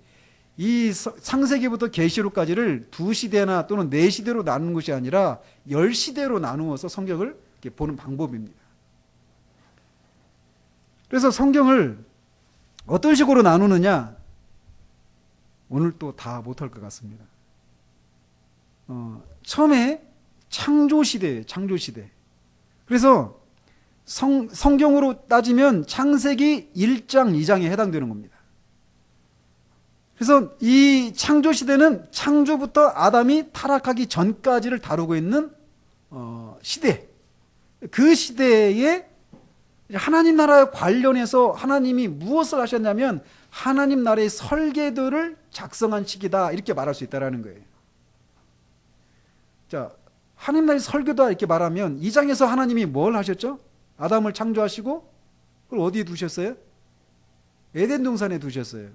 이 창세기부터 계시록까지를 2시대나 또는 4시대로 나누는 것이 아니라 10시대로 나누어서 성경을 이렇게 보는 방법입니다. 그래서 성경을 어떤 식으로 나누느냐, 오늘 또 다 못할 것 같습니다. 처음에 창조시대예요. 창조시대. 그래서 성경으로 따지면 창세기 1장, 2장에 해당되는 겁니다. 그래서 이 창조시대는 창조부터 아담이 타락하기 전까지를 다루고 있는 시대. 그 시대에 하나님 나라에 관련해서 하나님이 무엇을 하셨냐면 하나님 나라의 설계도를 작성한 시기다, 이렇게 말할 수 있다는 거예요. 자, 하나님 나라의 설계도다 이렇게 말하면 2장에서 하나님이 뭘 하셨죠? 아담을 창조하시고 그걸 어디에 두셨어요? 에덴 동산에 두셨어요.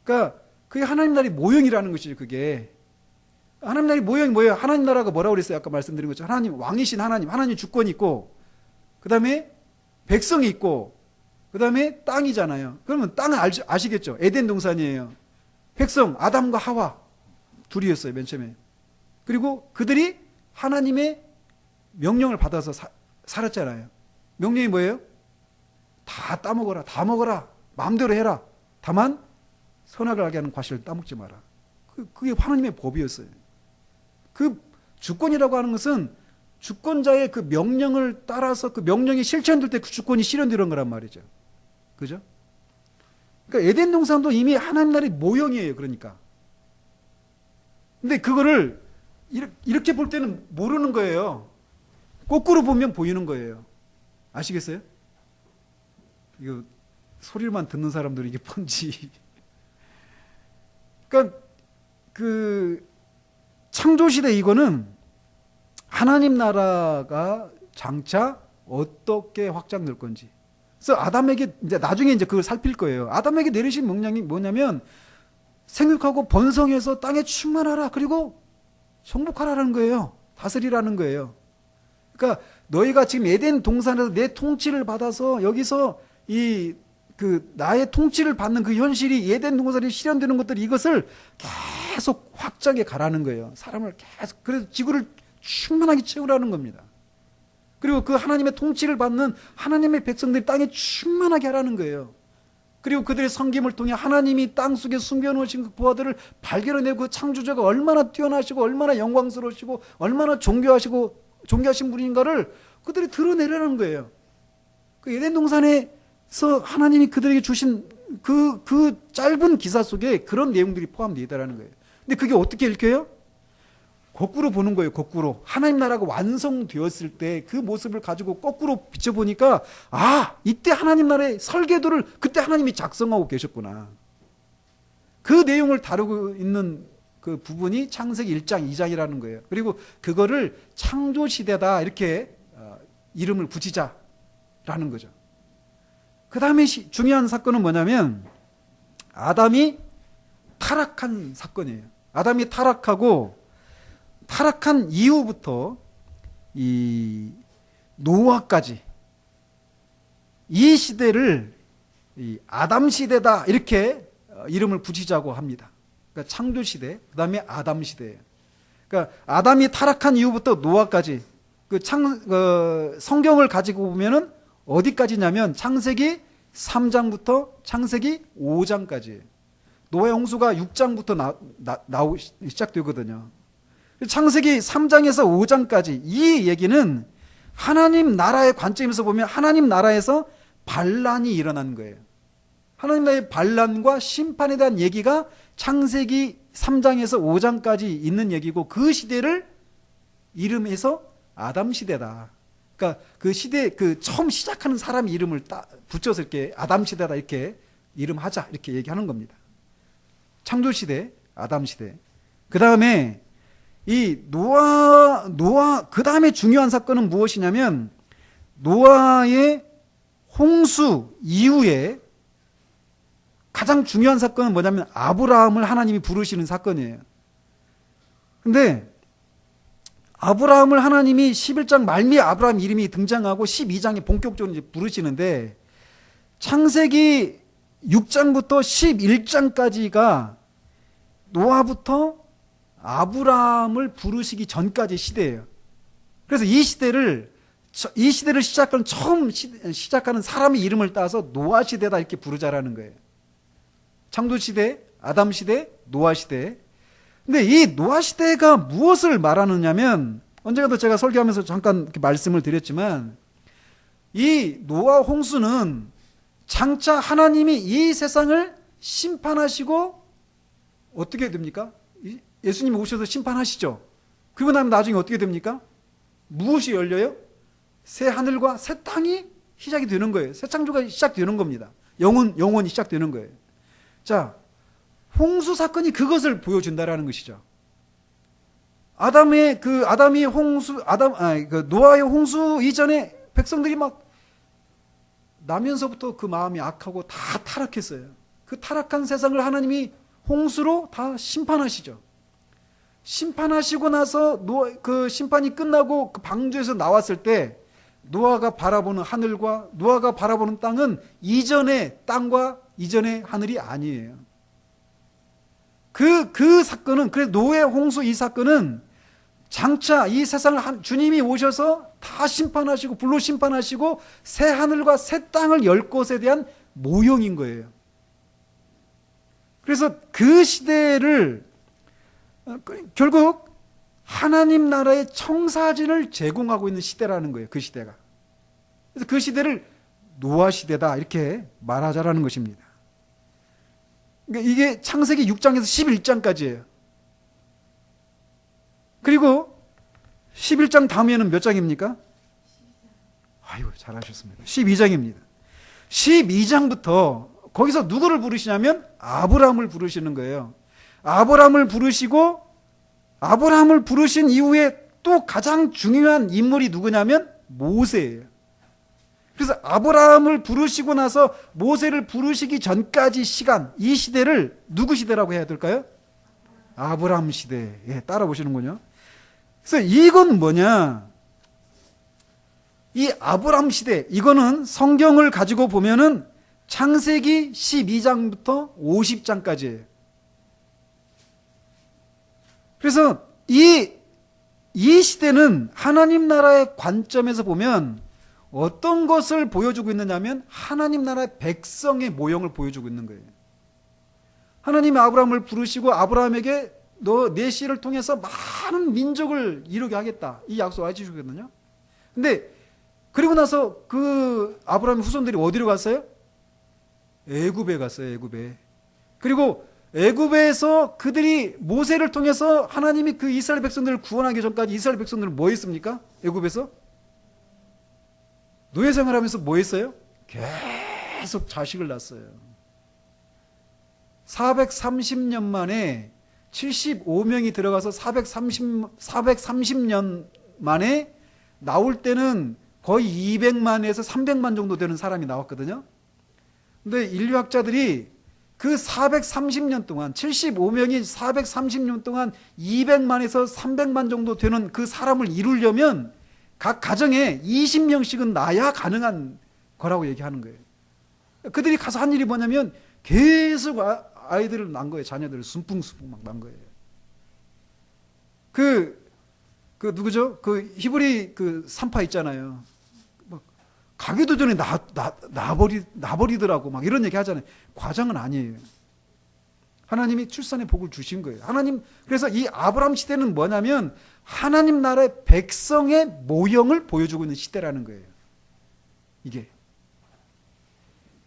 그러니까 그게 하나님 나라의 모형이라는 것이죠. 그게 하나님 나라의 모형이 뭐예요? 하나님 나라가 뭐라고 그랬어요? 아까 말씀드린 것처럼 하나님 왕이신 하나님 주권이 있고, 그 다음에 백성이 있고, 그 다음에 땅이잖아요. 그러면 땅은 아시겠죠? 에덴 동산이에요. 백성 아담과 하와 둘이었어요, 맨 처음에. 그리고 그들이 하나님의 명령을 받아서 살았잖아요. 명령이 뭐예요? 다 따먹어라, 다 먹어라, 마음대로 해라. 다만 선악을 알게 하는 과실을 따먹지 마라. 그게 하나님의 법이었어요. 그 주권이라고 하는 것은 주권자의 그 명령을 따라서 그 명령이 실천될 때 그 주권이 실현되는 거란 말이죠. 그죠? 그러니까 에덴 동산도 이미 하나님 나라의 모형이에요. 그러니까. 근데 그거를 이렇게 볼 때는 모르는 거예요. 거꾸로 보면 보이는 거예요. 아시겠어요? 이거 소리만 듣는 사람들이 이게 뭔지. 그러니까 그 창조시대 이거는 하나님 나라가 장차 어떻게 확장될 건지. 그래서 아담에게 이제 나중에 이제 그걸 살필 거예요. 아담에게 내리신 명령이 뭐냐면 생육하고 번성해서 땅에 충만하라, 그리고 정복하라는 거예요. 다스리라는 거예요. 그러니까 너희가 지금 에덴 동산에서 내 통치를 받아서 여기서 나의 통치를 받는 그 현실이 에덴 동산에 실현되는 것들, 이것을 계속 확장해 가라는 거예요. 사람을 계속. 그래서 지구를 충만하게 채우라는 겁니다. 그리고 그 하나님의 통치를 받는 하나님의 백성들이 땅에 충만하게 하라는 거예요. 그리고 그들의 섬김을 통해 하나님이 땅속에 숨겨놓으신 그 부하들을 발견해내고 그 창조자가 얼마나 뛰어나시고 얼마나 영광스러우시고 얼마나 존귀하신 분인가를 그들이 드러내려는 거예요. 그 에덴 동산에서 하나님이 그들에게 주신 그 짧은 기사 속에 그런 내용들이 포함되어 있다는 거예요. 근데 그게 어떻게 읽혀요? 거꾸로 보는 거예요. 거꾸로. 하나님 나라가 완성되었을 때 그 모습을 가지고 거꾸로 비춰보니까, 아, 이때 하나님 나라의 설계도를 그때 하나님이 작성하고 계셨구나. 그 내용을 다루고 있는 그 부분이 창세기 1장, 2장이라는 거예요. 그리고 그거를 창조시대다 이렇게 이름을 붙이자라는 거죠. 그 다음에 중요한 사건은 뭐냐면 아담이 타락한 사건이에요. 아담이 타락하고 타락한 이후부터 이 노아까지 이 시대를 이 아담 시대다 이렇게 이름을 붙이자고 합니다. 그러니까 창조 시대, 그 다음에 아담 시대예요. 그러니까 아담이 타락한 이후부터 노아까지 성경을 가지고 보면은 어디까지냐면 창세기 3장부터 창세기 5장까지예요. 노아의 홍수가 6장부터 시작되거든요. 창세기 3장에서 5장까지 이 얘기는 하나님 나라의 관점에서 보면 하나님 나라에서 반란이 일어난 거예요. 하나님 나라의 반란과 심판에 대한 얘기가 창세기 3장에서 5장까지 있는 얘기고 그 시대를 이름해서 아담 시대다. 그러니까 그 시대 처음 시작하는 사람 이름을 붙여서 이렇게 아담 시대다 이렇게 이름하자 이렇게 얘기하는 겁니다. 창조 시대, 아담 시대. 그 다음에 이 노아 그 다음에 중요한 사건은 무엇이냐면 노아의 홍수 이후에 가장 중요한 사건은 뭐냐면 아브라함을 하나님이 부르시는 사건이에요. 근데 아브라함을 하나님이 11장 말미에 아브라함 이름이 등장하고 12장에 본격적으로 이제 부르시는데 창세기 6장부터 11장까지가 노아부터 아브라함을 부르시기 전까지 시대예요. 그래서 이 시대를 처음 시작하는 사람의 이름을 따서 노아 시대다 이렇게 부르자라는 거예요. 창조 시대, 아담 시대, 노아 시대. 근데 이 노아 시대가 무엇을 말하느냐면 언젠가도 제가 설교하면서 잠깐 이렇게 말씀을 드렸지만 이 노아 홍수는 장차 하나님이 이 세상을 심판하시고 어떻게 됩니까? 예수님이 오셔서 심판하시죠. 그리고 나면 나중에 어떻게 됩니까? 무엇이 열려요? 새 하늘과 새 땅이 시작이 되는 거예요. 새 창조가 시작되는 겁니다. 영원이 시작되는 거예요. 자, 홍수 사건이 그것을 보여준다라는 것이죠. 노아의 홍수 이전에 백성들이 막 나면서부터 그 마음이 악하고 다 타락했어요. 그 타락한 세상을 하나님이 홍수로 다 심판하시죠. 심판하시고 나서 그 심판이 끝나고 그 방주에서 나왔을 때 노아가 바라보는 하늘과 노아가 바라보는 땅은 이전의 땅과 이전의 하늘이 아니에요. 그 사건은, 그래서 노예 홍수 이 사건은 장차 이 세상을 주님이 오셔서 다 심판하시고 불로 심판하시고 새 하늘과 새 땅을 열 것에 대한 모형인 거예요. 그래서 그 시대를 결국 하나님 나라의 청사진을 제공하고 있는 시대라는 거예요. 그 시대가. 그래서 그 시대를 노아 시대다 이렇게 말하자라는 것입니다. 그러니까 이게 창세기 6장에서 11장까지예요. 그리고 11장 다음에는 몇 장입니까? 아이고 잘하셨습니다. 12장입니다. 12장부터 거기서 누구를 부르시냐면 아브라함을 부르시는 거예요. 아브라함을 부르신 이후에 또 가장 중요한 인물이 누구냐면 모세예요. 그래서 아브라함을 부르시고 나서 모세를 부르시기 전까지 시간, 이 시대를 누구 시대라고 해야 될까요? 아브라함 시대. 예, 따라 보시는군요. 그래서 이건 뭐냐? 이 아브라함 시대, 이거는 성경을 가지고 보면은 창세기 12장부터 50장까지예요. 그래서 이 시대는 하나님 나라의 관점에서 보면 어떤 것을 보여주고 있느냐면 하나님 나라의 백성의 모형을 보여주고 있는 거예요. 하나님이 아브라함을 부르시고 아브라함에게 너 내 씨를 통해서 많은 민족을 이루게 하겠다. 이 약속을 해주시거든요. 근데 그리고 나서 그 아브라함의 후손들이 어디로 갔어요? 애굽에 갔어요. 애굽에. 그리고 애굽에서 그들이 모세를 통해서 하나님이 그 이스라엘 백성들을 구원하기 전까지 이스라엘 백성들은 뭐 했습니까? 애굽에서? 노예 생활하면서 뭐 했어요? 계속 자식을 낳았어요. 430년 만에 75명이 들어가서 430년 만에 나올 때는 거의 200만에서 300만 정도 되는 사람이 나왔거든요. 근데 인류학자들이 그 430년 동안 75명이 430년 동안 200만에서 300만 정도 되는 그 사람을 이루려면 각 가정에 20명씩은 낳아야 가능한 거라고 얘기하는 거예요. 그들이 가서 한 일이 뭐냐면 계속 아이들을 낳은 거예요. 자녀들을 순풍순풍 막 낳은 거예요. 누구죠? 그 히브리 그 산파 있잖아요. 막 가기도 전에 나버리더라고 막 이런 얘기 하잖아요. 과장은 아니에요. 하나님이 출산의 복을 주신 거예요. 하나님, 그래서 이 아브라함 시대는 뭐냐면 하나님 나라의 백성의 모형을 보여주고 있는 시대라는 거예요. 이게.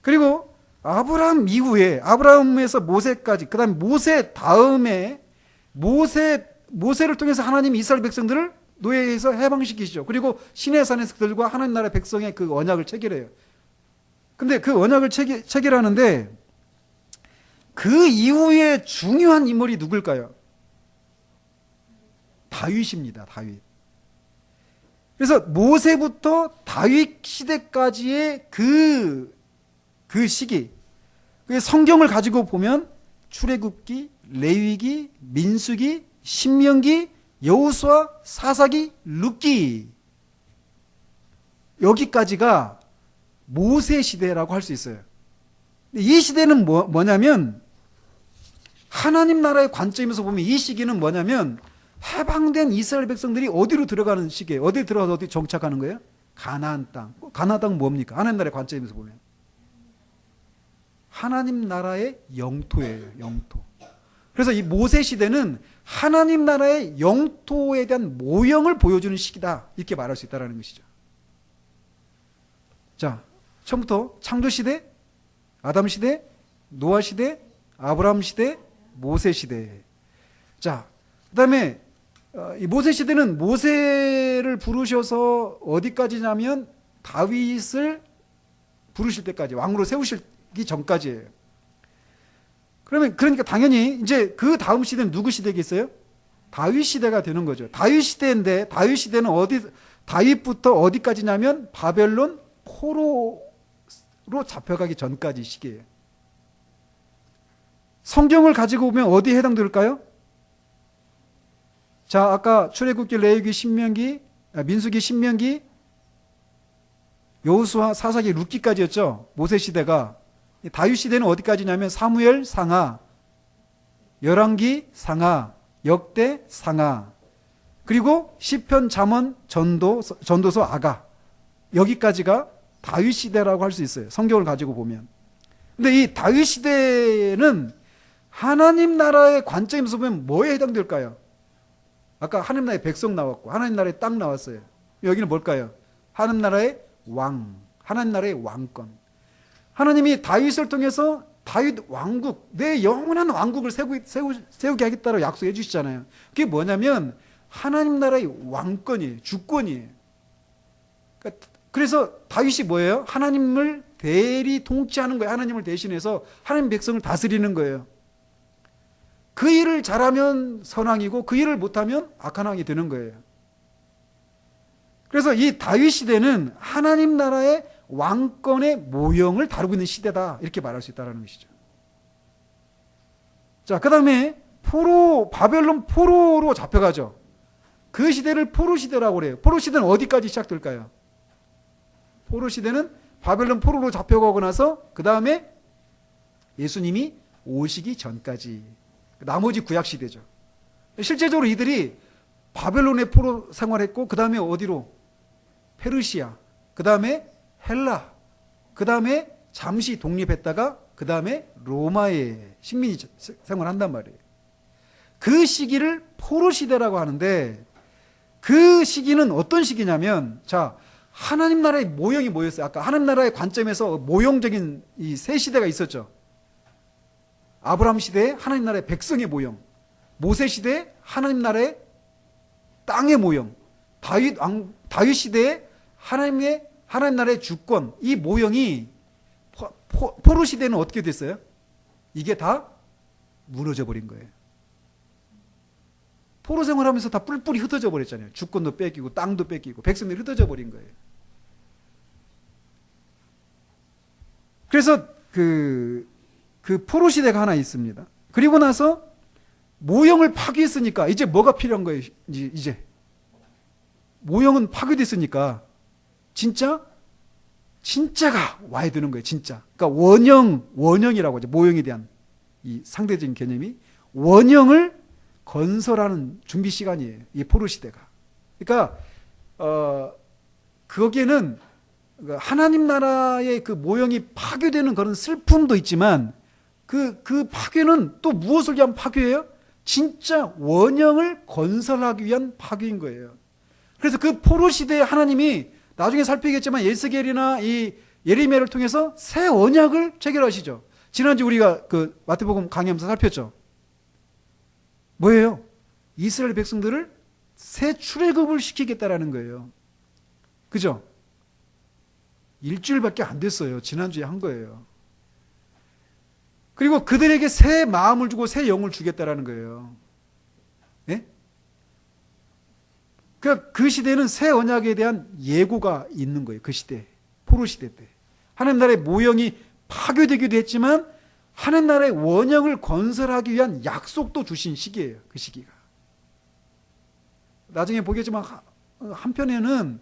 그리고 아브라함 이후에, 아브라함에서 모세까지, 그 다음에 모세 다음에 모세를 통해서 하나님이 이스라엘 백성들을 노예에서 해방시키시죠. 그리고 시내산에서 그들과 하나님 나라의 백성의 그 언약을 체결해요. 근데 그 언약을 체결하는데 그 이후에 중요한 인물이 누굴까요? 다윗입니다. 다윗. 그래서 모세부터 다윗 시대까지의 그 시기, 성경을 가지고 보면 출애굽기, 레위기, 민수기, 신명기, 여호수아, 사사기, 룻기, 여기까지가 모세 시대라고 할 수 있어요. 이 시대는 뭐냐면 하나님 나라의 관점에서 보면 이 시기는 뭐냐면 해방된 이스라엘 백성들이 어디로 들어가는 시기예요? 어디 들어가서 어디 정착하는 거예요? 가나안 땅. 가나안 땅은 뭡니까? 하나님 나라의 관점에서 보면 하나님 나라의 영토예요. 영토. 그래서 이 모세 시대는 하나님 나라의 영토에 대한 모형을 보여주는 시기다. 이렇게 말할 수 있다는 것이죠. 자, 처음부터 창조 시대, 아담 시대, 노아 시대, 아브라함 시대, 모세 시대. 자, 그다음에 이 모세 시대는 모세를 부르셔서 어디까지냐면 다윗을 부르실 때까지, 왕으로 세우시기 전까지예요. 그러니까 당연히 이제 그 다음 시대는 누구 시대겠어요? 다윗 시대가 되는 거죠. 다윗 시대인데 다윗 시대는 다윗부터 어디까지냐면 바벨론 포로로 잡혀가기 전까지 시기예요. 성경을 가지고 보면 어디에 해당될까요? 자, 아까 출애굽기, 레위기, 신명기, 민수기, 신명기, 여호수아, 사사기, 룻기까지였죠. 모세 시대가. 다윗 시대는 어디까지냐면 사무엘 상하, 열왕기 상하, 역대 상하, 그리고 시편, 잠언, 전도서 아가, 여기까지가 다윗 시대라고 할 수 있어요. 성경을 가지고 보면. 근데 이 다윗 시대는 하나님 나라의 관점에서 보면 뭐에 해당될까요? 아까 하나님 나라의 백성 나왔고 하나님 나라의 땅 나왔어요. 여기는 뭘까요? 하나님 나라의 왕, 하나님 나라의 왕권. 하나님이 다윗을 통해서 다윗 왕국, 내 영원한 왕국을 세우게 하겠다고 약속해 주시잖아요. 그게 뭐냐면 하나님 나라의 왕권이에요. 주권이에요. 그래서 다윗이 뭐예요? 하나님을 대리 통치하는 거예요. 하나님을 대신해서 하나님 백성을 다스리는 거예요. 그 일을 잘하면 선왕이고 그 일을 못하면 악한 왕이 되는 거예요. 그래서 이 다윗 시대는 하나님 나라의 왕권의 모형을 다루고 있는 시대다. 이렇게 말할 수 있다는 것이죠. 자, 그 다음에 바벨론 포로로 잡혀가죠. 그 시대를 포로 시대라고 그래요. 포로 시대는 어디까지 시작될까요? 포로 시대는 바벨론 포로로 잡혀가고 나서 그 다음에 예수님이 오시기 전까지, 나머지 구약 시대죠. 실제적으로 이들이 바벨론의 포로 생활했고 그 다음에 어디로? 페르시아, 그 다음에 헬라, 그 다음에 잠시 독립했다가 그 다음에 로마의 식민지 생활한단 말이에요. 그 시기를 포로 시대라고 하는데 그 시기는 어떤 시기냐면, 자, 하나님 나라의 모형이 뭐였어요? 아까 하나님 나라의 관점에서 모형적인 이 세 시대가 있었죠. 아브라함 시대에 하나님 나라의 백성의 모형, 모세 시대에 하나님 나라의 땅의 모형, 다윗 시대에 하나님 나라의 주권, 이 모형이 포로 시대는 어떻게 됐어요? 이게 다 무너져 버린 거예요. 포로 생활하면서 다 뿔뿔이 흩어져 버렸잖아요. 주권도 뺏기고 땅도 뺏기고 백성들이 흩어져 버린 거예요. 그래서 그 포로 시대가 하나 있습니다. 그리고 나서 모형을 파괴했으니까 이제 뭐가 필요한 거예요? 이제 모형은 파괴됐으니까 진짜가 와야 되는 거예요. 진짜. 그러니까 원형이라고 하죠. 모형에 대한 이 상대적인 개념이 원형을 건설하는 준비 시간이에요. 이 포로 시대가. 그러니까 거기에는 하나님 나라의 그 모형이 파괴되는 그런 슬픔도 있지만 그 파괴는 또 무엇을 위한 파괴예요? 진짜 원형을 건설하기 위한 파괴인 거예요. 그래서 그 포로 시대에 하나님이 나중에 살피겠지만 에스겔이나 이 예레미야를 통해서 새 언약을 체결하시죠. 지난주 우리가 그 마태복음 강의하면서 살폈죠. 뭐예요? 이스라엘 백성들을 새 출애굽을 시키겠다라는 거예요. 그죠? 일주일밖에 안 됐어요. 지난주에 한 거예요. 그리고 그들에게 새 마음을 주고 새 영을 주겠다라는 거예요. 네? 그러니까 그 시대는 새 언약에 대한 예고가 있는 거예요. 그 시대, 포로 시대 때. 하나님 나라의 모형이 파괴되기도 했지만 하나님 나라의 원형을 건설하기 위한 약속도 주신 시기예요. 그 시기가. 나중에 보겠지만 한편에는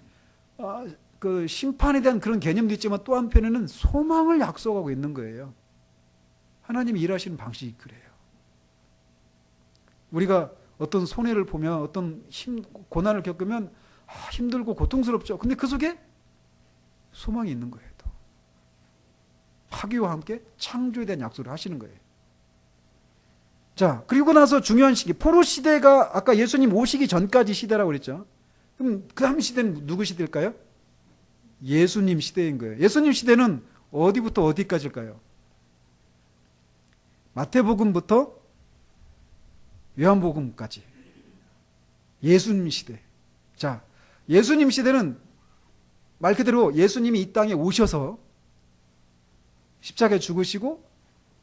그 심판에 대한 그런 개념도 있지만 또 한편에는 소망을 약속하고 있는 거예요. 하나님이 일하시는 방식이 그래요. 우리가 어떤 손해를 보면 어떤 고난을 겪으면 힘들고 고통스럽죠. 근데 그 속에 소망이 있는 거예요. 또. 파괴와 함께 창조에 대한 약속을 하시는 거예요. 자, 그리고 나서 중요한 시기, 포로 시대가 아까 예수님 오시기 전까지 시대라고 그랬죠. 그럼 그 다음 시대는 누구 시대일까요? 예수님 시대인 거예요. 예수님 시대는 어디부터 어디까지일까요? 마태복음부터 요한복음까지. 예수님 시대. 자, 예수님 시대는 말 그대로 예수님이 이 땅에 오셔서 십자가에 죽으시고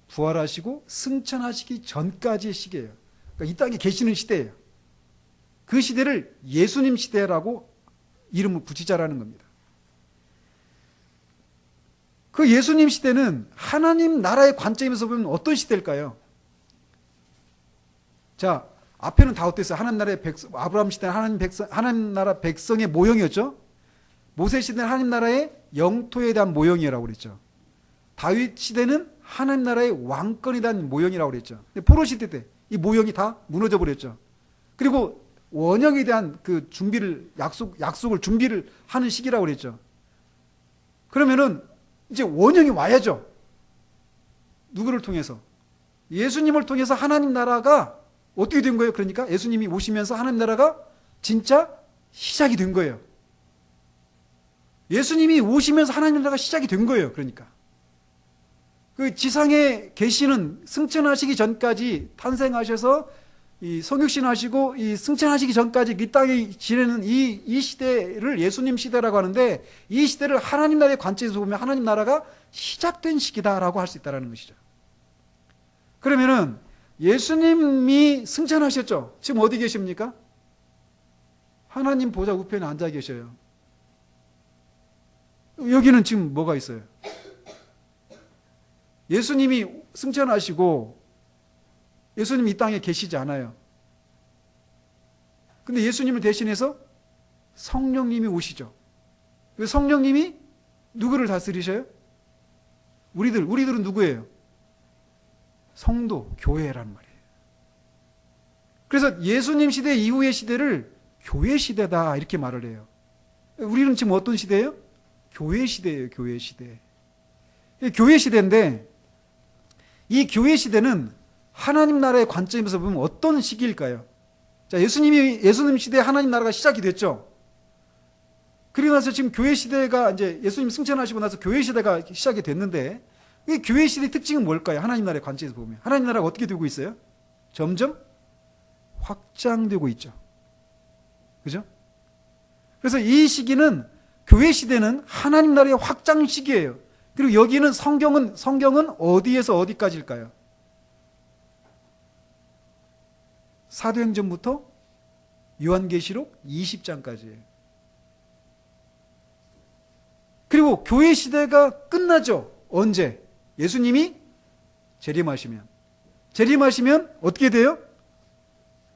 부활하시고 승천하시기 전까지의 시기예요. 그러니까 이 땅에 계시는 시대예요. 그 시대를 예수님 시대라고 이름을 붙이자라는 겁니다. 그 예수님 시대는 하나님 나라의 관점에서 보면 어떤 시대일까요? 자, 앞에는 다 어땠어요? 하나님 나라의 백성, 아브라함 시대는 하나님 나라 백성의 모형이었죠? 모세 시대는 하나님 나라의 영토에 대한 모형이라고 그랬죠. 다윗 시대는 하나님 나라의 왕권에 대한 모형이라고 그랬죠. 근데 포로 시대 때 이 모형이 다 무너져 버렸죠. 그리고 원형에 대한 그 준비를, 약속을 준비를 하는 시기라고 그랬죠. 그러면은 이제 원형이 와야죠. 누구를 통해서? 예수님을 통해서 하나님 나라가 어떻게 된 거예요? 그러니까 예수님이 오시면서 하나님 나라가 진짜 시작이 된 거예요. 예수님이 오시면서 하나님 나라가 시작이 된 거예요. 그러니까 그 지상에 계시는 승천하시기 전까지 탄생하셔서 이 성육신 하시고 이 승천하시기 전까지 이 땅에 지내는 이 시대를 예수님 시대라고 하는데 이 시대를 하나님 나라의 관점에서 보면 하나님 나라가 시작된 시기다라고 할 수 있다는 것이죠. 그러면은 예수님이 승천하셨죠. 지금 어디 계십니까? 하나님 보좌 우편에 앉아 계셔요. 여기는 지금 뭐가 있어요? 예수님이 승천하시고 예수님이 이 땅에 계시지 않아요. 근데 예수님을 대신해서 성령님이 오시죠. 성령님이 누구를 다스리셔요? 우리들은 누구예요? 성도, 교회란 말이에요. 그래서 예수님 시대 이후의 시대를 교회 시대다 이렇게 말을 해요. 우리는 지금 어떤 시대예요? 교회 시대예요. 교회 시대. 교회 시대인데 이 교회 시대는 하나님 나라의 관점에서 보면 어떤 시기일까요? 자, 예수님 시대에 하나님 나라가 시작이 됐죠. 그리고 나서 지금 교회 시대가 이제 예수님 승천하시고 나서 교회 시대가 시작이 됐는데 이 교회 시대의 특징은 뭘까요? 하나님 나라의 관점에서 보면 하나님 나라가 어떻게 되고 있어요? 점점 확장되고 있죠. 그죠? 그래서 이 시기는 교회 시대는 하나님 나라의 확장 시기예요. 그리고 여기는 성경은 어디에서 어디까지일까요? 사도행전부터 요한계시록 20장까지예요. 그리고 교회 시대가 끝나죠. 언제? 예수님이 재림하시면. 재림하시면 어떻게 돼요?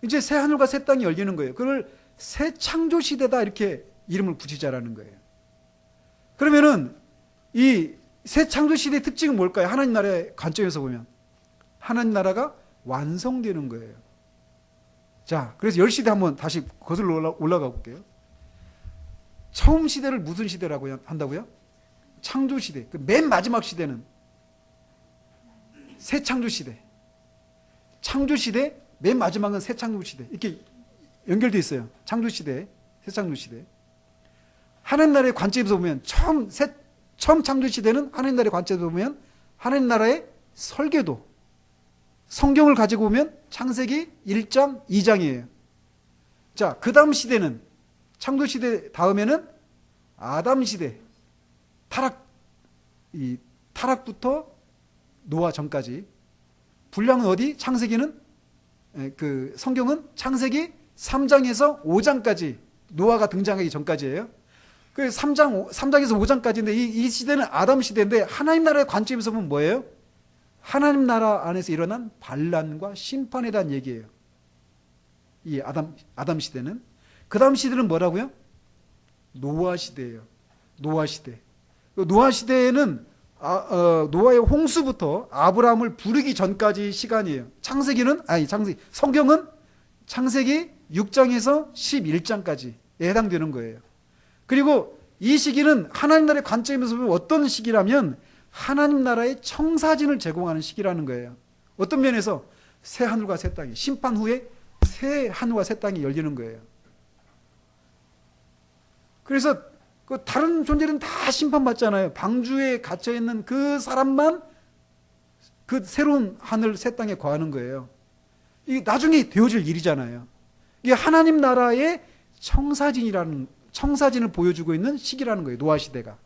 이제 새 하늘과 새 땅이 열리는 거예요. 그걸 새 창조 시대다 이렇게 이름을 붙이자라는 거예요. 그러면은 이 새 창조 시대의 특징은 뭘까요? 하나님 나라의 관점에서 보면 하나님 나라가 완성되는 거예요. 자, 그래서 10시대 한번 다시 거슬러 올라가 볼게요. 처음 시대를 무슨 시대라고 한다고요? 창조 시대. 맨 마지막 시대는 새 창조 시대. 창조 시대, 맨 마지막은 새 창조 시대. 이렇게 연결되어 있어요. 창조 시대, 새 창조 시대. 하나님 나라의 관점에서 보면 처음 창조 시대는 하나님 나라의 관점에서 보면 하나님 나라의 설계도. 성경을 가지고 보면 창세기 1장, 2장이에요. 자, 그 다음 시대는 창조 시대 다음에는 아담 시대. 타락부터 노아 전까지. 분량은 어디? 창세기는 그 성경은 창세기 3장에서 5장까지 노아가 등장하기 전까지예요. 그 3장에서 5장까지인데 이 시대는 아담 시대인데 하나님 나라의 관점에서 보면 뭐예요? 하나님 나라 안에서 일어난 반란과 심판에 대한 얘기예요. 이 아담 시대는. 그 다음 시대는 뭐라고요? 노아 시대예요. 노아 시대. 노아 시대에는 노아의 홍수부터 아브라함을 부르기 전까지 시간이에요. 성경은 창세기 6장에서 11장까지에 해당되는 거예요. 그리고 이 시기는 하나님 나라의 관점에서 보면 어떤 시기라면 하나님 나라의 청사진을 제공하는 시기라는 거예요. 어떤 면에서 새 하늘과 새 땅이, 심판 후에 새 하늘과 새 땅이 열리는 거예요. 그래서 그 다른 존재는 다 심판받잖아요. 방주에 갇혀있는 그 사람만 그 새로운 하늘 새 땅에 거하는 거예요. 이게 나중에 되어질 일이잖아요. 이게 하나님 나라의 청사진을 보여주고 있는 시기라는 거예요. 노아 시대가.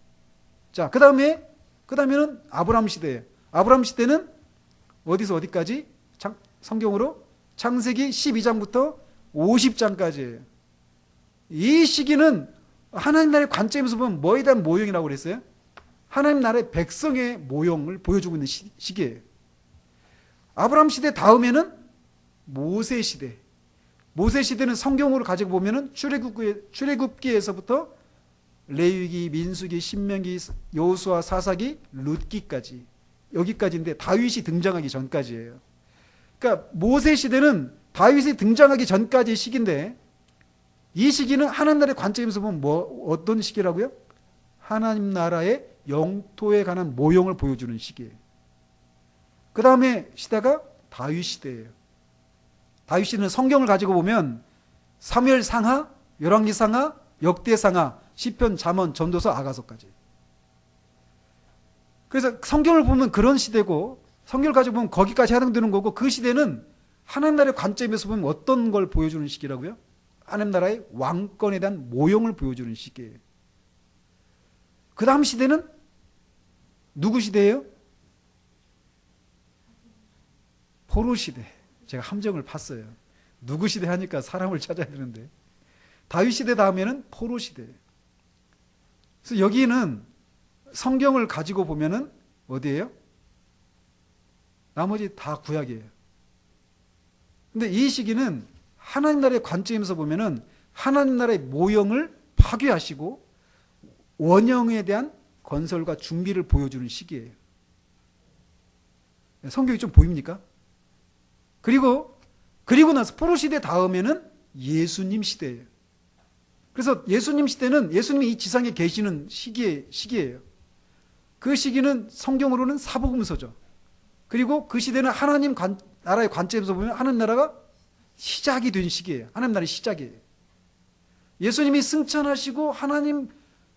자, 그 다음에는 아브라함 시대예요. 아브라함 시대는 어디서 어디까지? 성경으로 창세기 12장부터 50장까지예요. 이 시기는 하나님 나라의 관점에서 보면 뭐에 대한 모형이라고 그랬어요? 하나님 나라의 백성의 모형을 보여주고 있는 시기예요. 아브라함 시대 다음에는 모세 시대. 모세 시대는 성경으로 가지고 보면은 출애굽기에서부터 레위기, 민수기, 신명기, 여호수아, 사사기, 룻기까지 여기까지인데 다윗이 등장하기 전까지예요. 그러니까 모세 시대는 다윗이 등장하기 전까지의 시기인데 이 시기는 하나님 나라의 관점에서 보면 어떤 시기라고요? 하나님 나라의 영토에 관한 모형을 보여주는 시기예요. 그 다음에 시대가 다윗 시대예요. 다윗 시대는 성경을 가지고 보면 사무엘 상하, 열왕기 상하, 역대 상하, 시편, 잠언, 전도서, 아가서까지. 그래서 성경을 보면 그런 시대고 성경을 가지고 보면 거기까지 해당되는 거고 그 시대는 하나님 나라의 관점에서 보면 어떤 걸 보여주는 시기라고요? 하나님 나라의 왕권에 대한 모형을 보여주는 시기예요. 그 다음 시대는 누구 시대예요? 포로 시대. 제가 함정을 팠어요. 누구 시대 하니까 사람을 찾아야 되는데 다윗 시대 다음에는 포로 시대. 그래서 여기는 성경을 가지고 보면은 어디예요? 나머지 다 구약이에요. 근데 이 시기는 하나님 나라의 관점에서 보면은 하나님 나라의 모형을 파괴하시고 원형에 대한 건설과 준비를 보여주는 시기예요. 성경이 좀 보입니까? 그리고 나서 포로 시대 다음에는 예수님 시대예요. 그래서 예수님 시대는 예수님이 이 지상에 계시는 시기예요. 그 시기는 성경으로는 사복음서죠. 그리고 그 시대는 하나님 나라의 관점에서 보면 하나님 나라가 시작이 된 시기예요. 하나님 나라의 시작이에요. 예수님이 승천하시고 하나님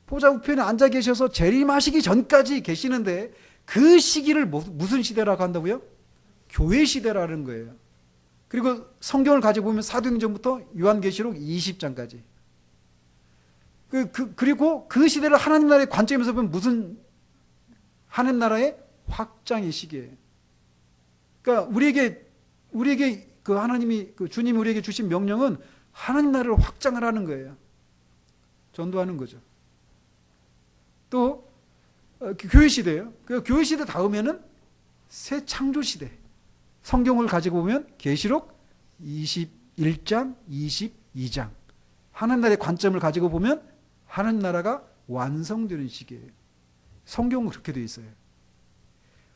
보좌 우편에 앉아 계셔서 재림하시기 전까지 계시는데 그 시기를 무슨 시대라고 한다고요? 교회 시대라는 거예요. 그리고 성경을 가지고 보면 사도행전부터 요한계시록 20장까지. 그리고 그 시대를 하나님 나라의 관점에서 보면 무슨 하나님 나라의 확장의 시기예요. 그러니까 우리에게 그 하나님이 그 주님이 우리에게 주신 명령은 하나님 나라를 확장을 하는 거예요. 전도하는 거죠. 또 교회 시대예요. 그 교회 시대 다음에는 새 창조 시대. 성경을 가지고 보면 계시록 21장, 22장. 하나님 나라의 관점을 가지고 보면 하나님 나라가 완성되는 시기예요. 성경은 그렇게 되어 있어요.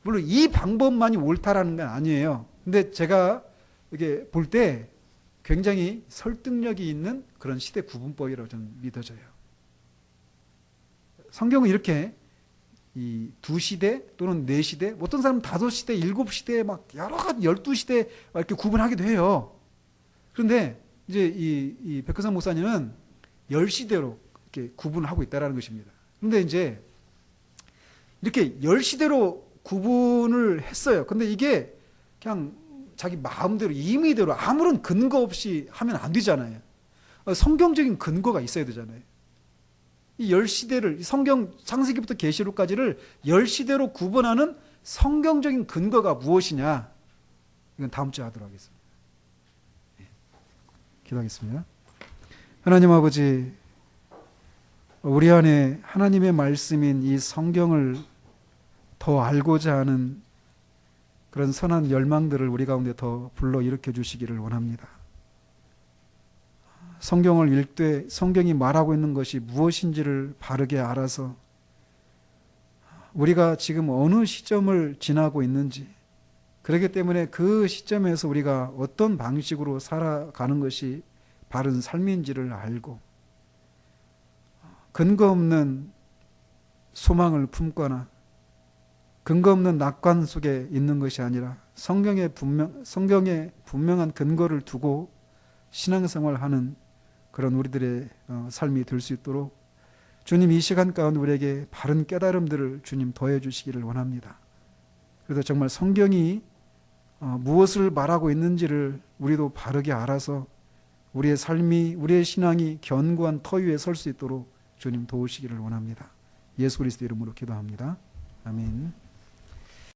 물론 이 방법만이 옳다라는 건 아니에요. 근데 제가 이게 볼 때 굉장히 설득력이 있는 그런 시대 구분법이라고 저는 믿어져요. 성경은 이렇게 이 두 시대 또는 네 시대, 어떤 사람은 다섯 시대, 일곱 시대, 막 여러 가지 12시대 이렇게 구분하기도 해요. 그런데 이제 이 백화상 목사님은 10시대로 이렇게 구분하고 있다는 것입니다. 그런데 이제 이렇게 10시대로 구분을 했어요. 근데 이게 그냥 자기 마음대로 임의대로 아무런 근거 없이 하면 안 되잖아요. 성경적인 근거가 있어야 되잖아요. 이 10시대를 성경 창세기부터 계시록까지를 10시대로 구분하는 성경적인 근거가 무엇이냐? 이건 다음 주에 하도록 하겠습니다. 기도하겠습니다. 하나님 아버지, 우리 안에 하나님의 말씀인 이 성경을 더 알고자 하는 그런 선한 열망들을 우리 가운데 더 불러일으켜 주시기를 원합니다. 성경을 읽되 성경이 말하고 있는 것이 무엇인지를 바르게 알아서 우리가 지금 어느 시점을 지나고 있는지, 그렇기 때문에 그 시점에서 우리가 어떤 방식으로 살아가는 것이 바른 삶인지를 알고 근거 없는 소망을 품거나 근거 없는 낙관 속에 있는 것이 아니라 성경에 분명한 근거를 두고 신앙생활하는 그런 우리들의 삶이 될 수 있도록 주님 이 시간 가운데 우리에게 바른 깨달음들을 주님 더해 주시기를 원합니다. 그래서 정말 성경이 무엇을 말하고 있는지를 우리도 바르게 알아서 우리의 삶이, 우리의 신앙이 견고한 터 위에 설 수 있도록 주님 도우시기를 원합니다. 예수 그리스도 이름으로 기도합니다. 아멘.